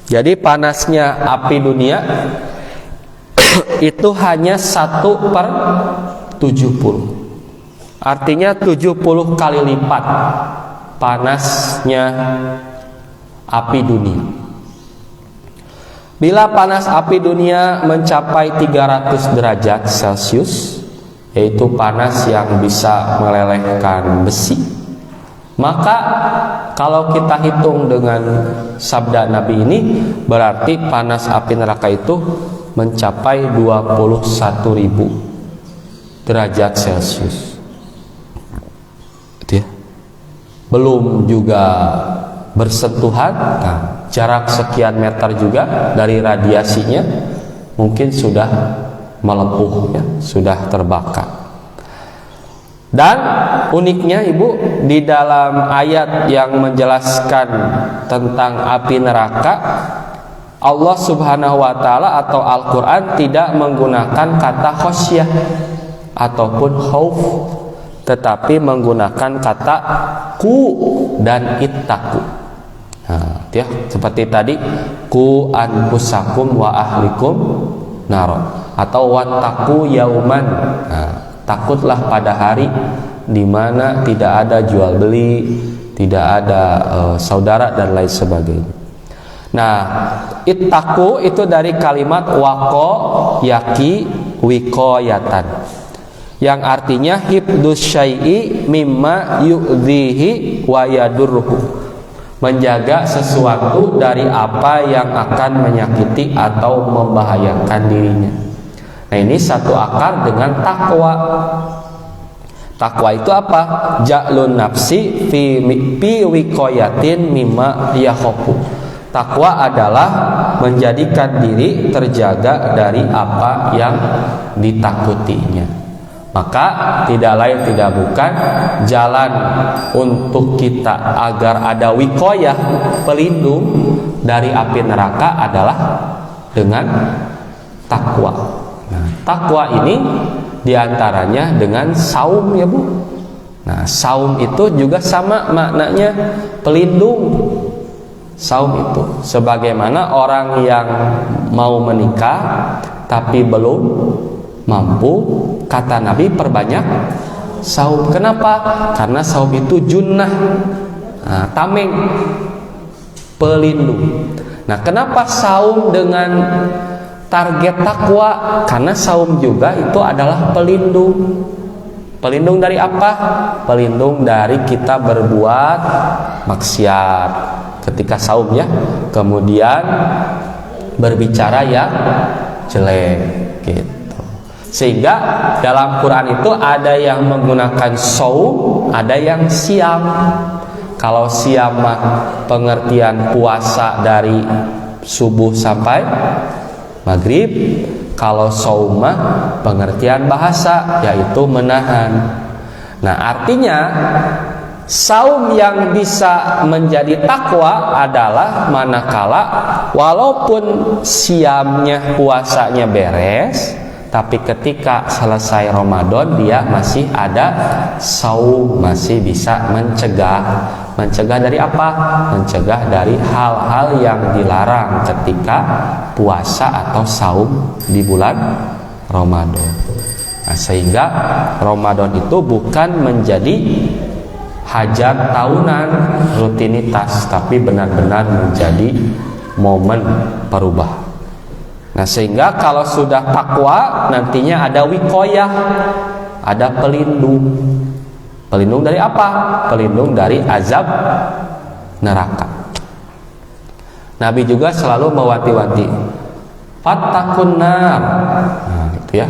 Jadi panasnya api dunia itu hanya 1/70, artinya 70 kali lipat panasnya api dunia. Bila panas api dunia mencapai 300 derajat Celcius, yaitu panas yang bisa melelehkan besi, maka kalau kita hitung dengan sabda Nabi ini, berarti panas api neraka itu mencapai 21.000 derajat Celcius. Belum juga bersentuhan, nah, jarak sekian meter juga dari radiasinya mungkin sudah melepuh ya, sudah terbakar. Dan uniknya Ibu, di dalam ayat yang menjelaskan tentang api neraka, Allah Subhanahu wa taala atau Al-Qur'an tidak menggunakan kata khosyah ataupun khauf, tetapi menggunakan kata ku dan ittaku. Nah, ya, seperti tadi, ku anfusakum wa ahlikum naron, atau wattaqu yauman. Nah, takutlah pada hari di mana tidak ada jual beli, tidak ada saudara dan lain sebagainya. Nah, ittaku itu dari kalimat waqo yaki wiqayatan, yang artinya hibdus syai'i mimma yu'dhihi wa yadurruhu, menjaga sesuatu dari apa yang akan menyakiti atau membahayakan dirinya. Nah, ini satu akar dengan takwa. Takwa itu apa? Ja'lun nafsi fi wiqayatin mimma yakhafu. Takwa adalah menjadikan diri terjaga dari apa yang ditakutinya. Maka tidak lain tidak bukan, jalan untuk kita agar ada wiqayah, pelindung dari api neraka, adalah dengan takwa. Nah, takwa ini diantaranya dengan saum ya Bu. Nah, saum itu juga sama maknanya pelindung. Saum itu sebagaimana orang yang mau menikah tapi belum mampu, kata Nabi perbanyak saum. Kenapa? Karena saum itu junnah, tameng, pelindung. Nah, kenapa saum dengan target takwa? Karena saum juga itu adalah pelindung. Pelindung dari apa? Pelindung dari kita berbuat maksiat ketika saum ya. Kemudian berbicara yang jelek gitu. Sehingga dalam Quran itu ada yang menggunakan saum, ada yang siam. Kalau siam mah pengertian puasa dari subuh sampai maghrib. Kalau saum mah pengertian bahasa, yaitu menahan. Nah, artinya saum yang bisa menjadi takwa adalah manakala walaupun siamnya, puasanya beres, tapi ketika selesai Ramadan dia masih ada saum, masih bisa mencegah. Mencegah dari apa? Mencegah dari hal-hal yang dilarang ketika puasa atau saum di bulan Ramadan. Nah, sehingga Ramadan itu bukan menjadi hajat tahunan, rutinitas, tapi benar-benar menjadi momen perubah. Nah, sehingga kalau sudah takwa nantinya ada wiqayah, ada pelindung. Pelindung dari apa? Pelindung dari azab neraka. Nabi juga selalu mewanti-wanti, fattaqun nar. Nah, gitu ya.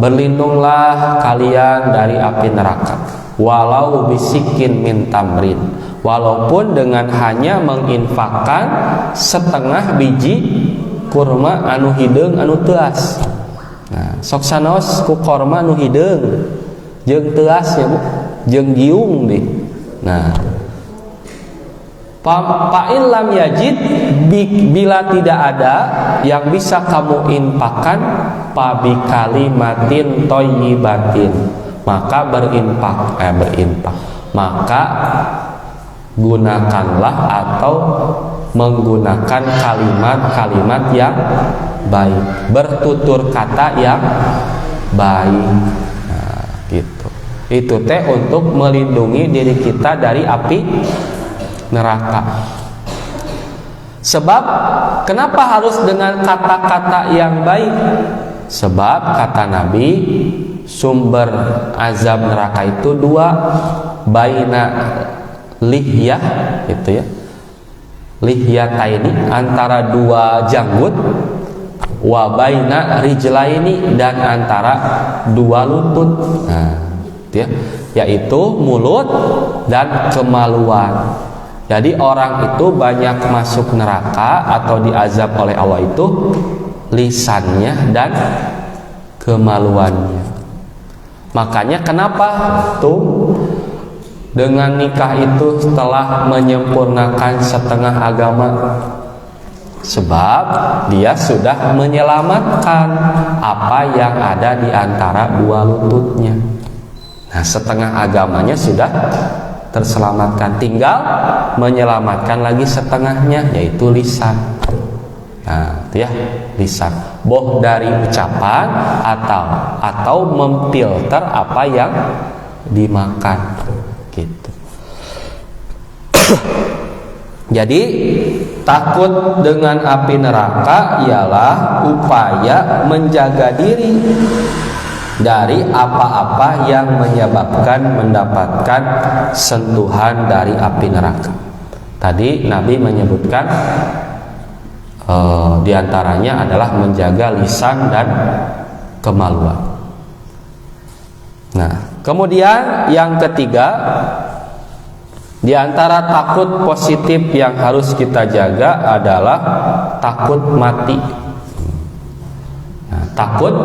Berlindunglah kalian dari api neraka, walau bisikin min tamrin, walaupun dengan hanya menginfakkan setengah biji kurma anu hideung anu teuas. Nah, sok sanos ku kurma anu hideung jeung teuas ya Bu, jeung giung deh. Nah, fa'in lam yajid, bila tidak ada yang bisa kamu infakkan, fabi kalimatin thayyibatin, maka berinfak, maka gunakanlah atau menggunakan kalimat-kalimat yang baik, bertutur kata yang baik. Nah, gitu. Itu teh untuk melindungi diri kita dari api neraka. Sebab kenapa harus dengan kata-kata yang baik? Sebab kata Nabi, sumber azab neraka itu dua, baina lihyah, itu ya, lihyataini, antara dua janggut, wa baina rijlaini, dan antara dua lutut. Nah, ya, yaitu mulut dan kemaluan. Jadi orang itu banyak masuk neraka atau diazab oleh Allah itu lisannya dan kemaluannya. Makanya kenapa tuh dengan nikah itu telah menyempurnakan setengah agama? Sebab dia sudah menyelamatkan apa yang ada di antara dua lututnya. Nah, setengah agamanya sudah terselamatkan, tinggal menyelamatkan lagi setengahnya, yaitu lisan. Nah, itu ya, lisan, boh dari ucapan atau memfilter apa yang dimakan, gitu. Jadi takut dengan api neraka ialah upaya menjaga diri dari apa-apa yang menyebabkan mendapatkan sentuhan dari api neraka. Tadi Nabi menyebutkan diantaranya adalah menjaga lisan dan kemaluan. Nah, kemudian yang ketiga, di antara takut positif yang harus kita jaga adalah takut mati. Nah, takut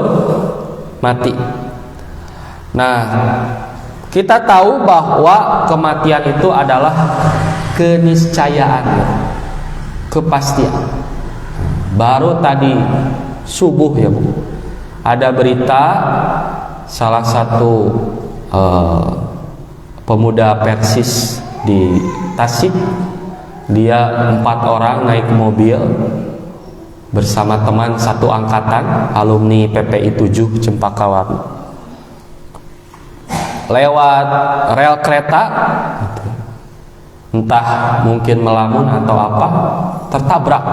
mati. Nah, kita tahu bahwa kematian itu adalah keniscayaan, kepastian. Baru tadi subuh ya Bu, ada berita salah satu pemuda Persis di Tasik. Dia 4 orang naik mobil bersama teman satu angkatan, alumni PPI 7 Cempakawan, lewat rel kereta, entah mungkin melamun atau apa, tertabrak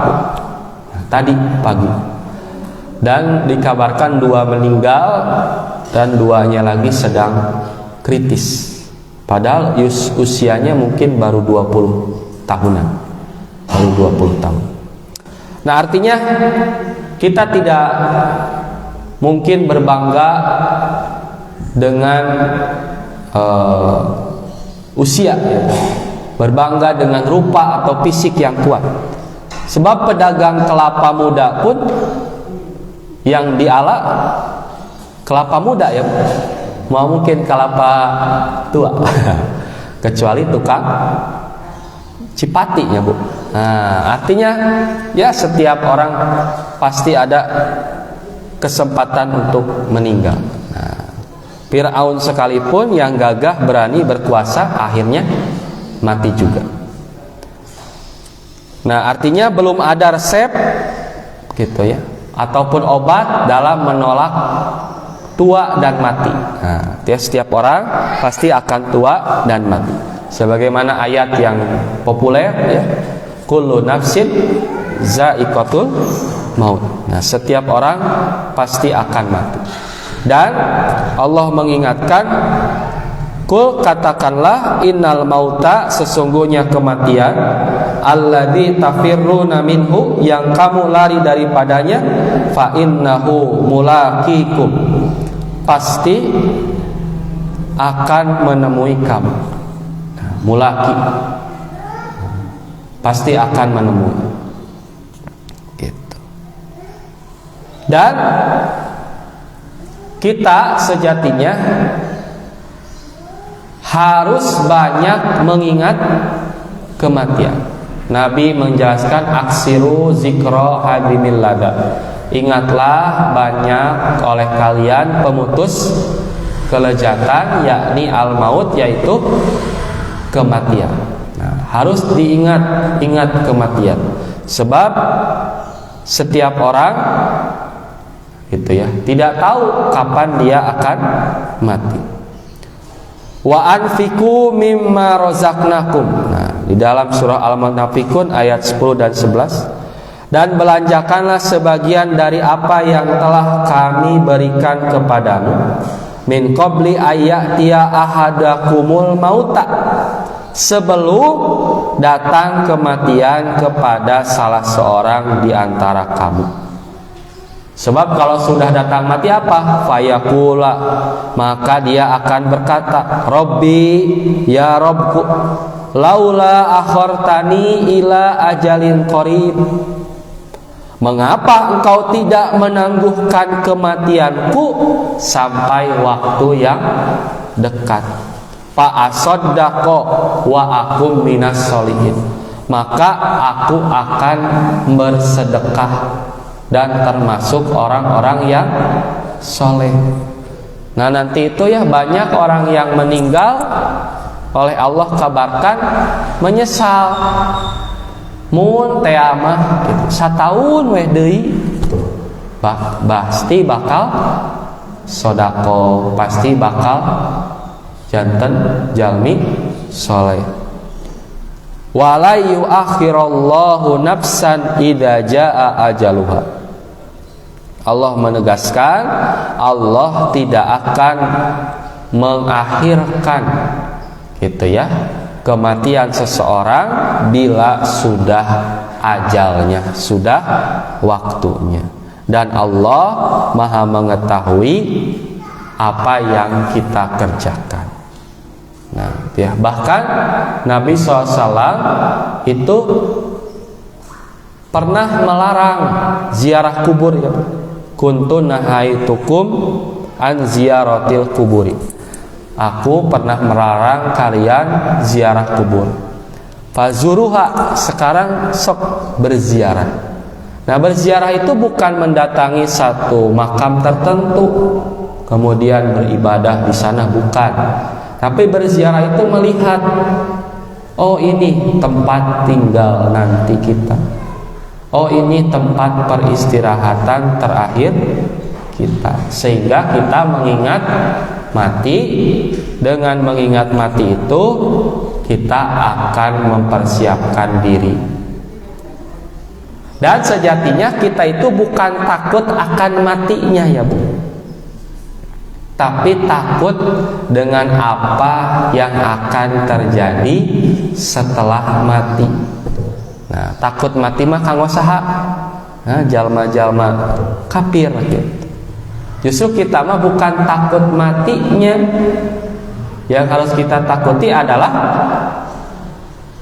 tadi pagi, dan dikabarkan 2 meninggal dan 2-nya lagi sedang kritis, padahal usianya mungkin baru 20 tahunan, baru 20 tahun. Nah, artinya kita tidak mungkin berbangga dengan usia, ya. Berbangga dengan rupa atau fisik yang kuat. Sebab pedagang kelapa muda pun yang diala kelapa muda, ya, mau mungkin kelapa tua kecuali tukang cipati, ya Bu. Nah, artinya ya setiap orang pasti ada kesempatan untuk meninggal. Nah, Fir'aun sekalipun yang gagah berani berkuasa akhirnya mati juga. Nah, artinya belum ada resep gitu ya, ataupun obat dalam menolak tua dan mati. Nah, setiap orang pasti akan tua dan mati. Sebagaimana ayat yang populer, ya, kullu nafsin za'iqatul maut. Nah, setiap orang pasti akan mati. Dan Allah mengingatkan, kul, katakanlah, innal mauta, sesungguhnya kematian, alladzi tafirruna minhu, yang kamu lari daripadanya, fa innahu mulaqikum, pasti akan menemui kamu. Mulaki, pasti akan menemui gitu. Dan kita sejatinya harus banyak mengingat kematian. Nabi menjelaskan, aksiru zikro hadimil lada, ingatlah banyak oleh kalian pemutus kelezatan, yakni al-maut, yaitu kematian. Nah, harus ingat kematian, sebab setiap orang gitu ya, tidak tahu kapan dia akan mati. Wa anfiqu mimma razaqnakum. Nah, di dalam surah Al-Munafiqun ayat 10 dan 11, dan belanjakanlah sebagian dari apa yang telah kami berikan kepadamu, min qabli ayyatiya ahadakumul mauta, sebelum datang kematian kepada salah seorang di antara kamu. Sebab kalau sudah datang mati apa? Fayaqula, maka dia akan berkata, Robbi, ya Robku, laula akhartani ila ajalin qarib, mengapa engkau tidak menangguhkan kematianku sampai waktu yang dekat? Fa asaddaqo wa akum minas solihin, maka aku akan bersedekah dan termasuk orang-orang yang soleh. Nah, nanti itu ya banyak orang yang meninggal oleh Allah kabarkan menyesal, mun teh mah gitu, sataun weh deui pasti bakal sodako, pasti bakal janten jalmi soleh. Wala yuakhirallahu nafsan idza jaa ajaluha. Allah menegaskan, Allah tidak akan mengakhirkan gitu ya kematian seseorang bila sudah ajalnya, sudah waktunya. Dan Allah Maha mengetahui apa yang kita kerjakan. Nah, ya, bahkan Nabi SAW itu pernah melarang ziarah kubur, ya. Kuntu nahaitukum an ziyaratil kuburi. Aku pernah melarang kalian ziarah kubur. Fazuruha, sekarang sok berziarah. Nah, berziarah itu bukan mendatangi satu makam tertentu, kemudian beribadah di sana, bukan. Tapi berziarah itu melihat, oh ini tempat tinggal nanti kita, oh ini tempat peristirahatan terakhir kita, sehingga kita mengingat mati. Dengan mengingat mati itu kita akan mempersiapkan diri. Dan sejatinya kita itu bukan takut akan matinya ya Bu, tapi takut dengan apa yang akan terjadi setelah mati. Nah, takut mati mah kanggo saha? Nah, jalma-jalma kafir gitu. Justru kita mah bukan takut matinya. Yang harus kita takuti adalah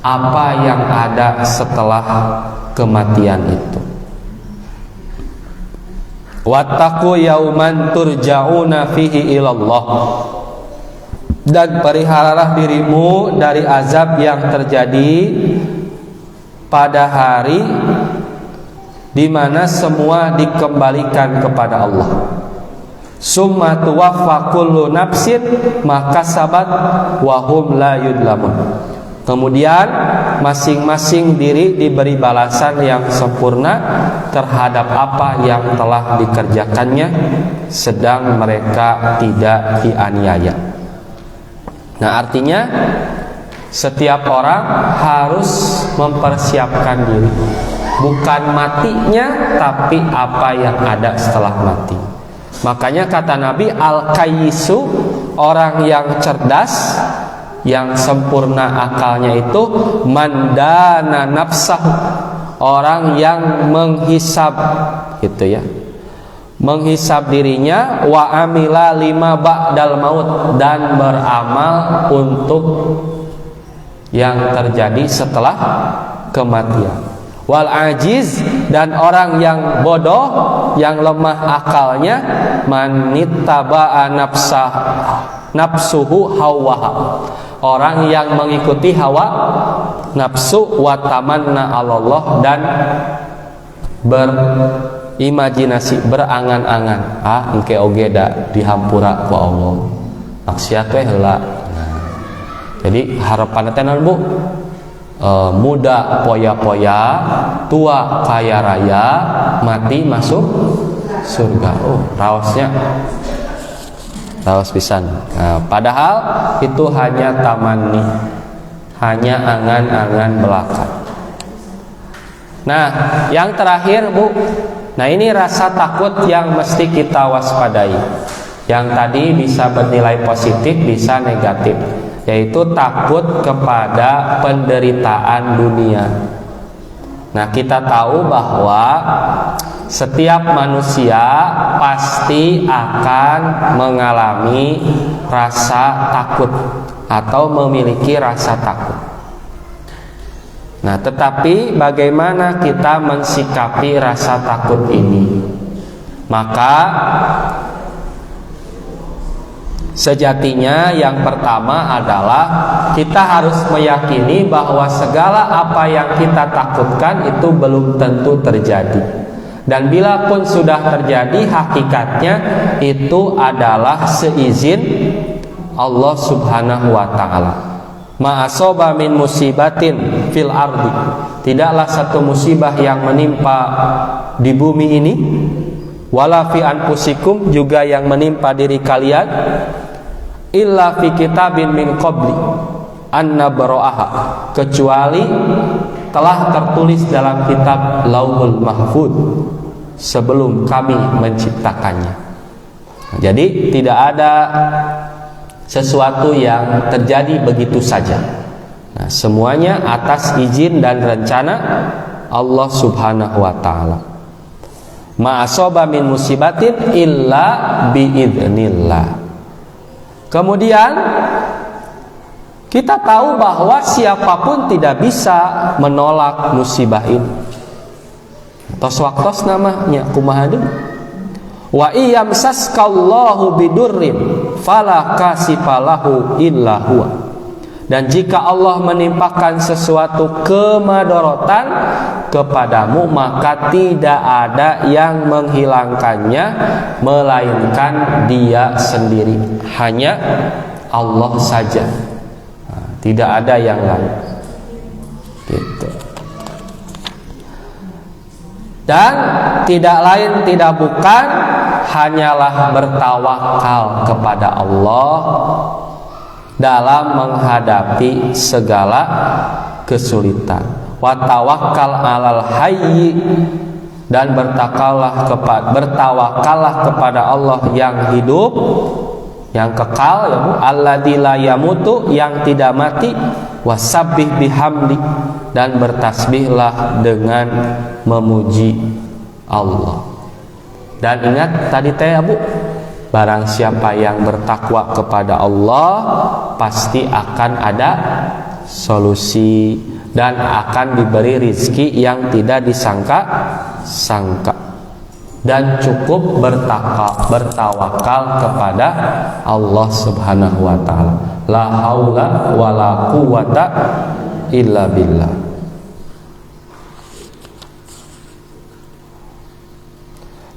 apa yang ada setelah kematian itu. Wattaqu yauman turja'una fihi ilallah. Dan peliharalah dirimu dari azab yang terjadi pada hari di mana semua dikembalikan kepada Allah. Summa tuwaffa kullu nafsin ma kasabat wa hum la yudlamun. Kemudian masing-masing diri diberi balasan yang sempurna terhadap apa yang telah dikerjakannya, sedang mereka tidak dianiaya. Nah, artinya setiap orang harus mempersiapkan diri, bukan matinya, tapi apa yang ada setelah mati. Makanya kata Nabi, al-qayyisu, orang yang cerdas, yang sempurna akalnya itu, mandana nafsahu, orang yang menghisab gitu ya, menghisab dirinya, wa amila lima ba'dal maut, dan beramal untuk yang terjadi setelah kematian. Wal ajiz, dan orang yang bodoh, yang lemah akalnya, manittaba'a nafsuhu hawaha, orang yang mengikuti hawa nafsu, wa tamanna 'alallah, dan berimajinasi, berangan-angan, engke oge da dihampura ku Allah, maksiat we heula. Jadi harapan teh naon Bu? Muda poya-poya, tua kaya raya, mati masuk surga. Oh, raosnya raos pisan. Nah, padahal itu hanya tamanni, hanya angan-angan belaka. Nah, yang terakhir Bu, nah ini rasa takut yang mesti kita waspadai. Yang tadi bisa bernilai positif, bisa negatif, yaitu takut kepada penderitaan dunia. Nah, kita tahu bahwa setiap manusia pasti akan mengalami rasa takut atau memiliki rasa takut. Nah, tetapi bagaimana kita mensikapi rasa takut ini? Maka sejatinya yang pertama adalah kita harus meyakini bahwa segala apa yang kita takutkan itu belum tentu terjadi. Dan bila pun sudah terjadi, hakikatnya itu adalah seizin Allah Subhanahu wa ta'ala. Ma asoba min musibatin fil ardi, tidaklah satu musibah yang menimpa di bumi ini, wala fi anfusikum, juga yang menimpa diri kalian, illa fi kitabin min qabli an nabra'aha, kecuali telah tertulis dalam kitab Lauhul Mahfuz sebelum kami menciptakannya. Jadi tidak ada sesuatu yang terjadi begitu saja. Nah, semuanya atas izin dan rencana Allah Subhanahu wa ta'ala. Ma asaba min musibatin illa biidznillah. Kemudian kita tahu bahwa siapapun tidak bisa menolak musibah ini. Tos-waktos namanya kumaha deui? Wa iyamsaskallahu bidurrin fala kasifalahu illa huwa. Dan jika Allah menimpakan sesuatu kemadorotan, kepadamu, maka tidak ada yang menghilangkannya melainkan Dia sendiri, hanya Allah saja. Tidak ada yang lain. Gitu. Dan tidak lain tidak bukan hanyalah bertawakal kepada Allah dalam menghadapi segala kesulitan. Wa tawakkal 'alal hayy, dan bertawakallah kepada Allah yang hidup, yang kekal, ya Bu, alladzi la yamutu, yang tidak mati, wasabbih bihamdi, dan bertasbihlah dengan memuji Allah. Dan ingat tadi teh Bu, barang siapa yang bertakwa kepada Allah pasti akan ada solusi dan akan diberi rizki yang tidak disangka-sangka. Dan cukup bertawakal kepada Allah Subhanahu wa ta'ala. La haula wa la quwata illa billah.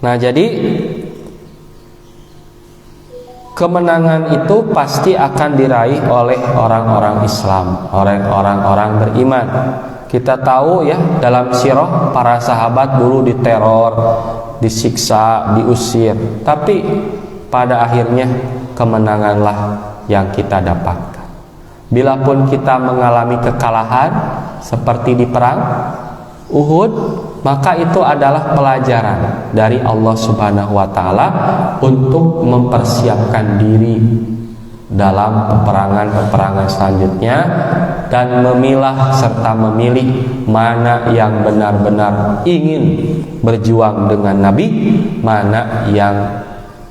Nah, jadi kemenangan itu pasti akan diraih oleh orang-orang Islam, oleh orang-orang beriman. Kita tahu ya, dalam sirah para sahabat dulu diteror, disiksa, diusir, tapi pada akhirnya kemenanganlah yang kita dapatkan. Bila pun kita mengalami kekalahan seperti di perang Uhud, maka itu adalah pelajaran dari Allah Subhanahu wa ta'ala untuk mempersiapkan diri dalam peperangan-peperangan selanjutnya, dan memilah serta memilih mana yang benar-benar ingin berjuang dengan Nabi, mana yang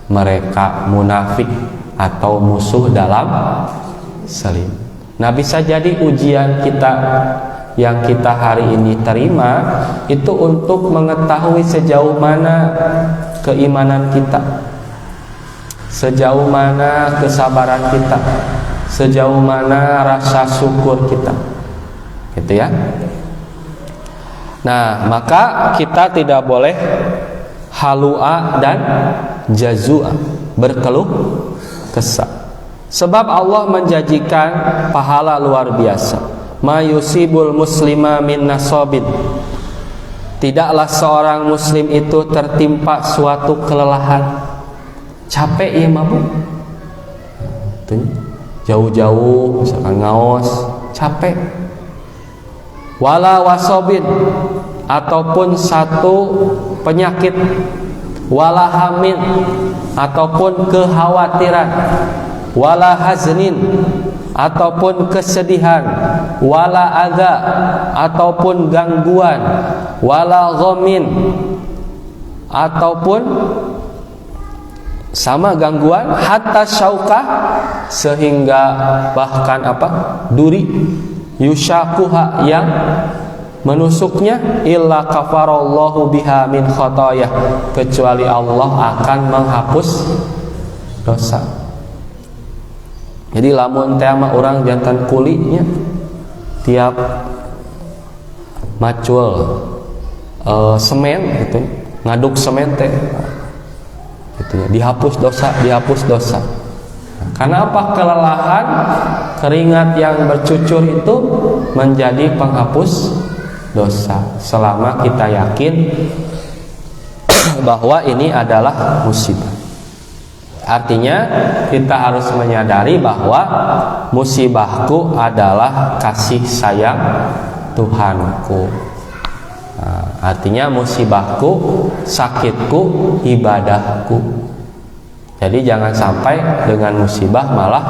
mereka munafik atau musuh dalam selim. Nah, bisa jadi ujian kita yang kita hari ini terima itu untuk mengetahui sejauh mana keimanan kita, sejauh mana kesabaran kita, sejauh mana rasa syukur kita, gitu ya. Nah, maka kita tidak boleh halua dan jazua, berkeluh kesah, sebab Allah menjanjikan pahala luar biasa. Ma yusibul muslima min nasobin, tidaklah seorang muslim itu tertimpa suatu kelelahan. Capek ya mabuk, jauh-jauh misalkan ngaos, capek. Wala wasobin, ataupun satu penyakit. Wala hamin, ataupun kekhawatiran. Wala haznin, ataupun kesedihan. Wala adza, ataupun gangguan. Wala ghamin, ataupun sama gangguan, hatta syaukah, sehingga bahkan duri, yushakuha, yang menusuknya, illa kafarallahu biha min khotoyah, kecuali Allah akan menghapus dosa. Jadi lamun teh mah urang jantan kulinya tiap macul semen gitu, ngaduk semen teh gitu ya, dihapus dosa. Karena apa? Kelelahan, keringat yang bercucur itu menjadi penghapus dosa, selama kita yakin bahwa ini adalah musibah. Artinya kita harus menyadari bahwa musibahku adalah kasih sayang Tuhanku. Nah, artinya musibahku, sakitku, ibadahku. Jadi jangan sampai dengan musibah malah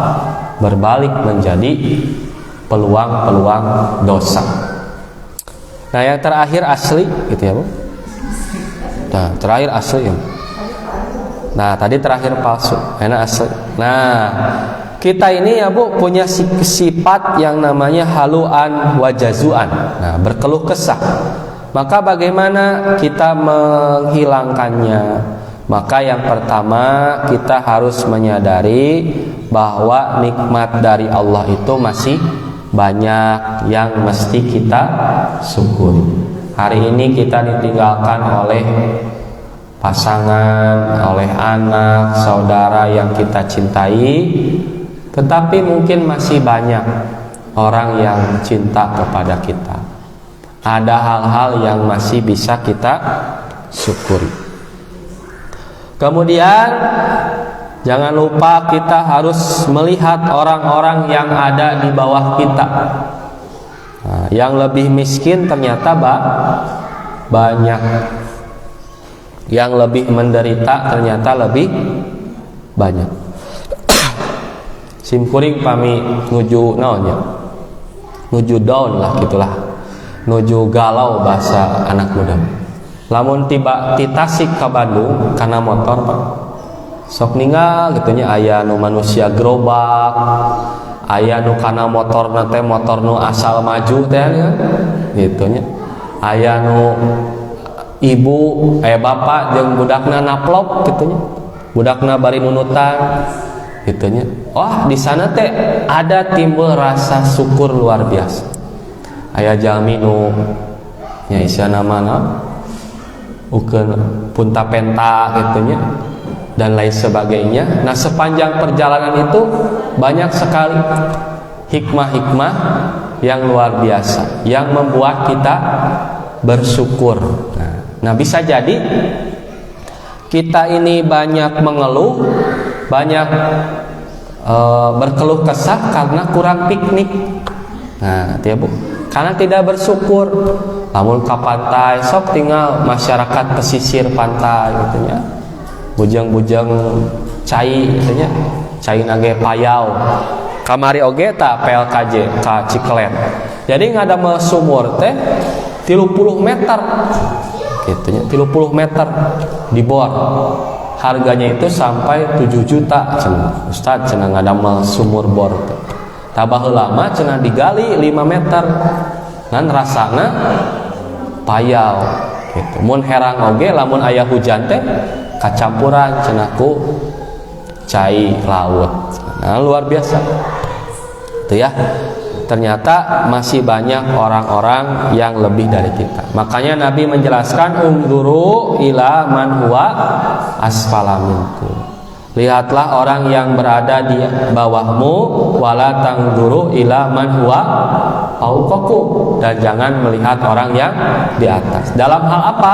berbalik menjadi peluang-peluang dosa. Nah, yang terakhir asli gitu ya Bu. Nah, terakhir asli ya. Nah, tadi terakhir palsu, enak asli. Nah, kita ini ya Bu punya sifat yang namanya haluan wajazuan. Nah, berkeluh kesah. Maka bagaimana kita menghilangkannya? Maka yang pertama kita harus menyadari bahwa nikmat dari Allah itu masih banyak yang mesti kita syukuri. Hari ini kita ditinggalkan oleh pasangan, oleh anak, saudara yang kita cintai, tetapi mungkin masih banyak orang yang cinta kepada kita. Ada hal-hal yang masih bisa kita syukuri. Kemudian jangan lupa kita harus melihat orang-orang yang ada di bawah kita. Nah, yang lebih miskin ternyata banyak. Yang lebih menderita ternyata lebih banyak. Simkuring pami nuju naonnya? Nuju down lah gitulah. Nuju galau bahasa anak muda. Lamun tiba ti Tasik ke Bandung karena motor Pak. Sok ninggal gitunya aya nu manusia gerobak, aya nu kana motor teh motor nu asal maju teh gitunya. Aya nu ibu bapak jeung budakna naplok gitunya. Budakna bari nunutan gitunya. Wah, di sana teh ada timbul rasa syukur luar biasa. Aya jalmi nu nya isana mana ukeun punta penta gitunya dan lain sebagainya. Nah, sepanjang perjalanan itu banyak sekali hikmah-hikmah yang luar biasa yang membuat kita bersyukur. Nah, bisa jadi kita ini banyak mengeluh, banyak berkeluh kesah karena kurang piknik. Nah, ya Bu, karena tidak bersyukur. Lamun ke pantai, sok tinggal masyarakat pesisir pantai gitunya. Bujang-bujang cai gitunya. Cai nage payau. Kamari oge ta PLKJ ka Cikelen. Jadi ngadamel sumur teh 30 meter. Gitunya, 30 meter dibor. Harganya itu sampai 7 juta cenah. Ustaz cenah ngadamel sumur bor teh. Tabah lama cenah digali 5 meter. Dan rasana payau gitu. Mun herang oge lamun aya hujan teh kacampuran cenah ku cai laut. Nah, luar biasa. Itu ya. Ternyata masih banyak orang-orang yang lebih dari kita. Makanya Nabi menjelaskan ungduru ila man huwa asfala minkum. Lihatlah orang yang berada di bawahmu, wala tangduru ila man huwa fawqakum, dan jangan melihat orang yang di atas. Dalam hal apa?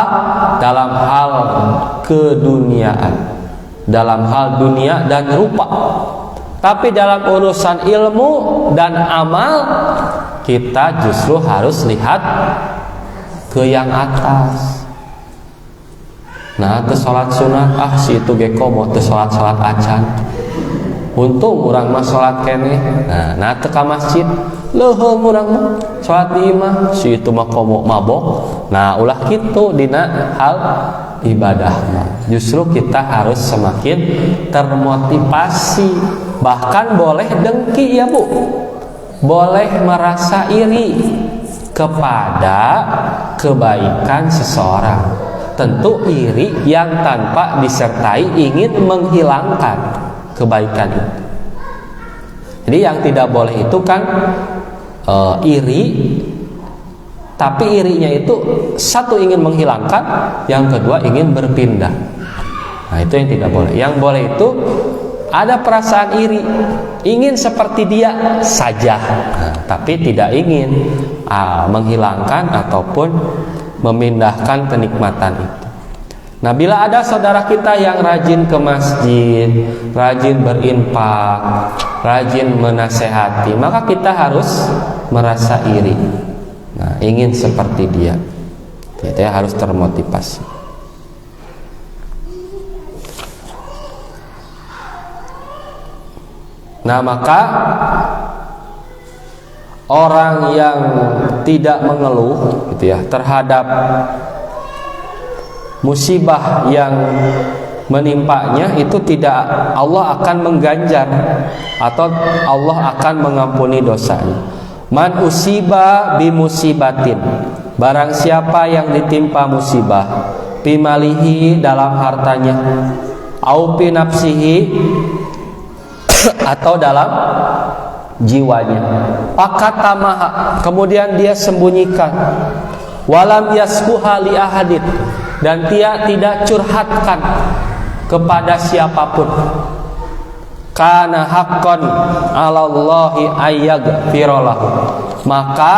Dalam hal keduniaan, dalam hal dunia dan rupa. Tapi dalam urusan ilmu dan amal, kita justru harus lihat ke yang atas. Nah, ke sholat sunat, si itu geko mau ke sholat acan. Untung orang mah sholat kene. Nah teka masjid, leuheum urang mah sholat di imah, si itu mah komo mabok. Nah, ulah kitu dina hal ibadah mah. Justru kita harus semakin termotivasi. Bahkan boleh dengki ya Bu. Boleh merasa iri kepada kebaikan seseorang. Tentu iri yang tanpa disertai ingin menghilangkan kebaikan itu. Jadi yang tidak boleh itu kan iri, tapi irinya itu satu ingin menghilangkan, yang kedua ingin berpindah. Nah, itu yang tidak boleh. Yang boleh itu ada perasaan iri, ingin seperti dia saja, tapi tidak ingin menghilangkan ataupun memindahkan kenikmatan itu. Nah, bila ada saudara kita yang rajin ke masjid, rajin berinfak, rajin menasehati, maka kita harus merasa iri. Nah, ingin seperti dia. Kita harus termotivasi. Nah, maka orang yang tidak mengeluh gitu ya terhadap musibah yang menimpanya, itu tidak, Allah akan mengganjar atau Allah akan mengampuni dosanya. Man usiba bi musibatin, barang siapa yang ditimpa musibah, bimalihi dalam hartanya, au bi nafsihi atau dalam jiwanya, pakatamaha kemudian dia sembunyikan, walam yaskuha li ahadin, dan dia tidak curhatkan kepada siapapun. Kana haqqan 'alallahi ayyaghfiralahu, maka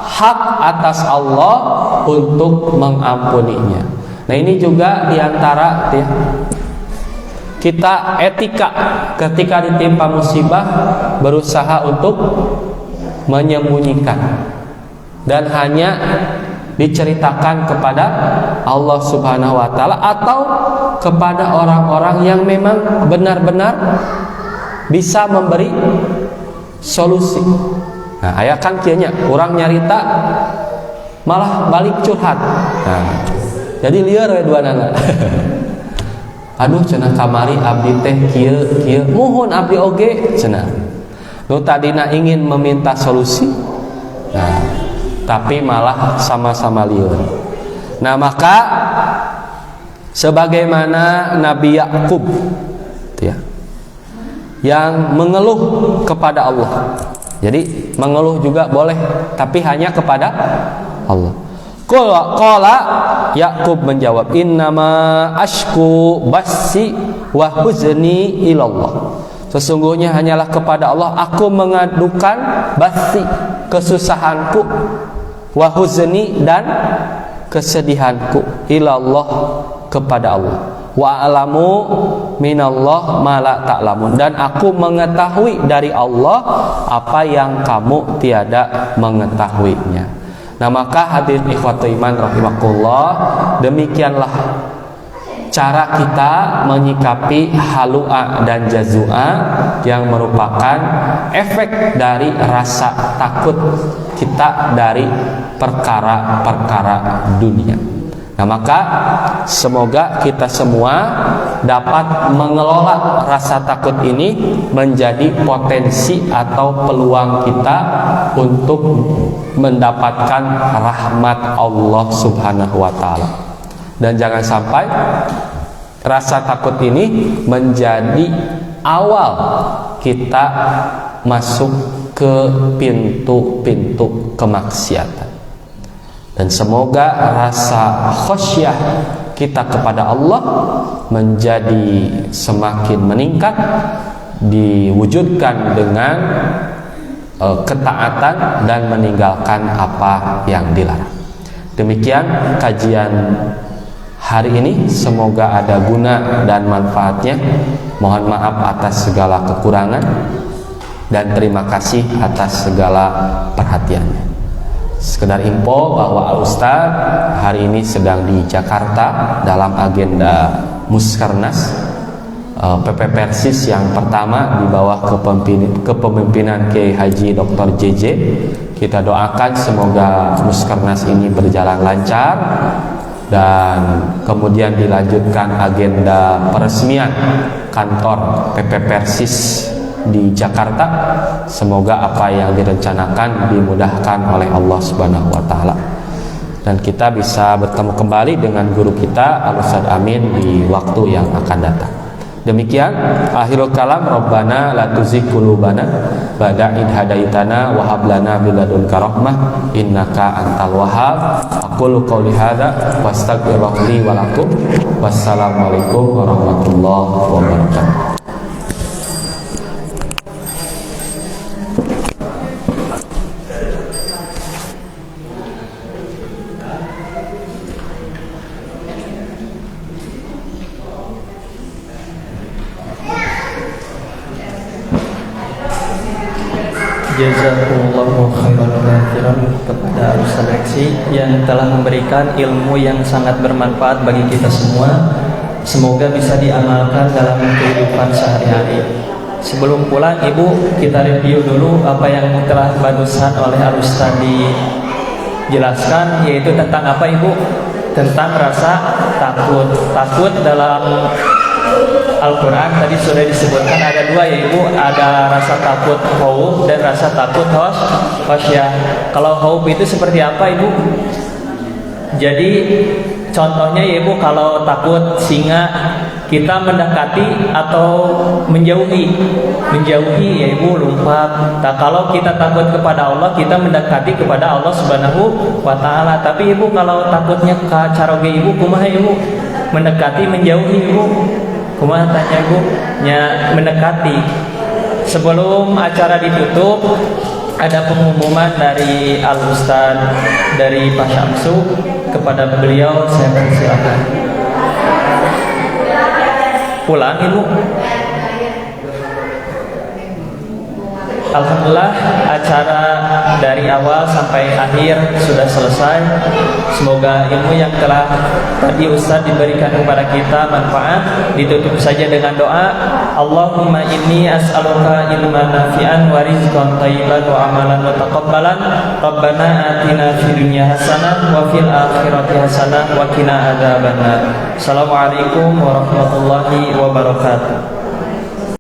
hak atas Allah untuk mengampuninya. Nah, ini juga diantara ya, kita etika ketika ditimpa musibah berusaha untuk menyembunyikan dan hanya diceritakan kepada Allah Subhanahu wa taala atau kepada orang-orang yang memang benar-benar bisa memberi solusi. Nah, aya kan kieu nya, urang nyarita malah balik curhat. Nah, jadi lieur we duanana. Aduh cenah kamari abdi teh kieu muhun abdi oge cenah. Nu tadina ingin meminta solusi. Nah, tapi malah sama-sama lieur. Nah, maka sebagaimana Nabi Yakub ya, yang mengeluh kepada Allah. Jadi mengeluh juga boleh, tapi hanya kepada Allah. Qala Yakub menjawab, innama ashku basi wa huzni ilallah. Sesungguhnya hanyalah kepada Allah aku mengadukan basi, kesusahanku, wa huzni, dan kesedihanku, ilallah, kepada Allah. Wa alamu minallah ma la ta'lamun, dan aku mengetahui dari Allah apa yang kamu tiada mengetahuinya. Nah, maka hadirin ikhwatul iman rahimakumullah, demikianlah cara kita menyikapi halua dan jazua yang merupakan efek dari rasa takut kita dari perkara-perkara dunia. Nah, maka semoga kita semua dapat mengelola rasa takut ini menjadi potensi atau peluang kita untuk mendapatkan rahmat Allah Subhanahu wa taala. Dan jangan sampai rasa takut ini menjadi awal kita masuk ke pintu-pintu kemaksiatan. Dan semoga rasa khasyah kita kepada Allah menjadi semakin meningkat, diwujudkan dengan ketaatan dan meninggalkan apa yang dilarang. Demikian kajian hari ini, semoga ada guna dan manfaatnya. Mohon maaf atas segala kekurangan dan terima kasih atas segala perhatiannya. Sekedar info bahwa Al-Ustaz hari ini sedang di Jakarta dalam agenda Muskernas PP Persis yang pertama di bawah kepemimpinan Kiai Haji Dr. JJ. Kita doakan semoga Muskernas ini berjalan lancar dan kemudian dilanjutkan agenda peresmian kantor PP Persis di Jakarta. Semoga apa yang direncanakan dimudahkan oleh Allah Subhanahu wa taala. Dan kita bisa bertemu kembali dengan guru kita Al-Ustaz Amin di waktu yang akan datang. Demikian akhirul kalam, Rabbana la tuzigh qulubana ba'da idh hadaitana wa hab lana min ladunka rahmah innaka antal wahhab. Aqulu qouli hadza wastaghfirullaha li wa lakum. Wassalamualaikum warahmatullahi wabarakatuh. Jazakumullahu khairan kepada Ustaz Reksi yang telah memberikan ilmu yang sangat bermanfaat bagi kita semua. Semoga bisa diamalkan dalam kehidupan sehari-hari. Sebelum pulang, Ibu, kita review dulu apa yang telah barusan oleh Al-Ustaz dijelaskan, yaitu tentang apa, Ibu? Tentang rasa takut. Takut dalam Al-Quran tadi sudah disebutkan ada dua, yaitu ada rasa takut khauf dan rasa takut khasyah. Kalau khauf itu seperti apa, Ibu? Jadi contohnya ya, Ibu, kalau takut singa kita mendekati atau menjauhi ya ibu, lompat. Nah, kalau kita takut kepada Allah, kita mendekati kepada Allah Subhanahu wa taala. Tapi ibu kalau takutnya ke caroge ibu, kumaha ibu? Mendekati, menjauhi ibu, kumaha tanya ibu? Nya mendekati. Sebelum acara ditutup, ada pengumuman dari Al Ustad, dari Pak Syamsu. Kepada beliau saya persilakan. Pulang ibu. Alhamdulillah, acara dari awal sampai akhir sudah selesai. Semoga ilmu yang telah tadi Ustaz diberikan kepada kita manfaat. Ditutup saja dengan doa. Allahumma inni as'aluka ilman nafi'an wa rizqan thayyiban wa amalan mutaqabbalan. Rabbana atina fid dunya hasanah wa fil akhirati hasanah wa qina adzabannar. Assalamualaikum warahmatullahi wabarakatuh.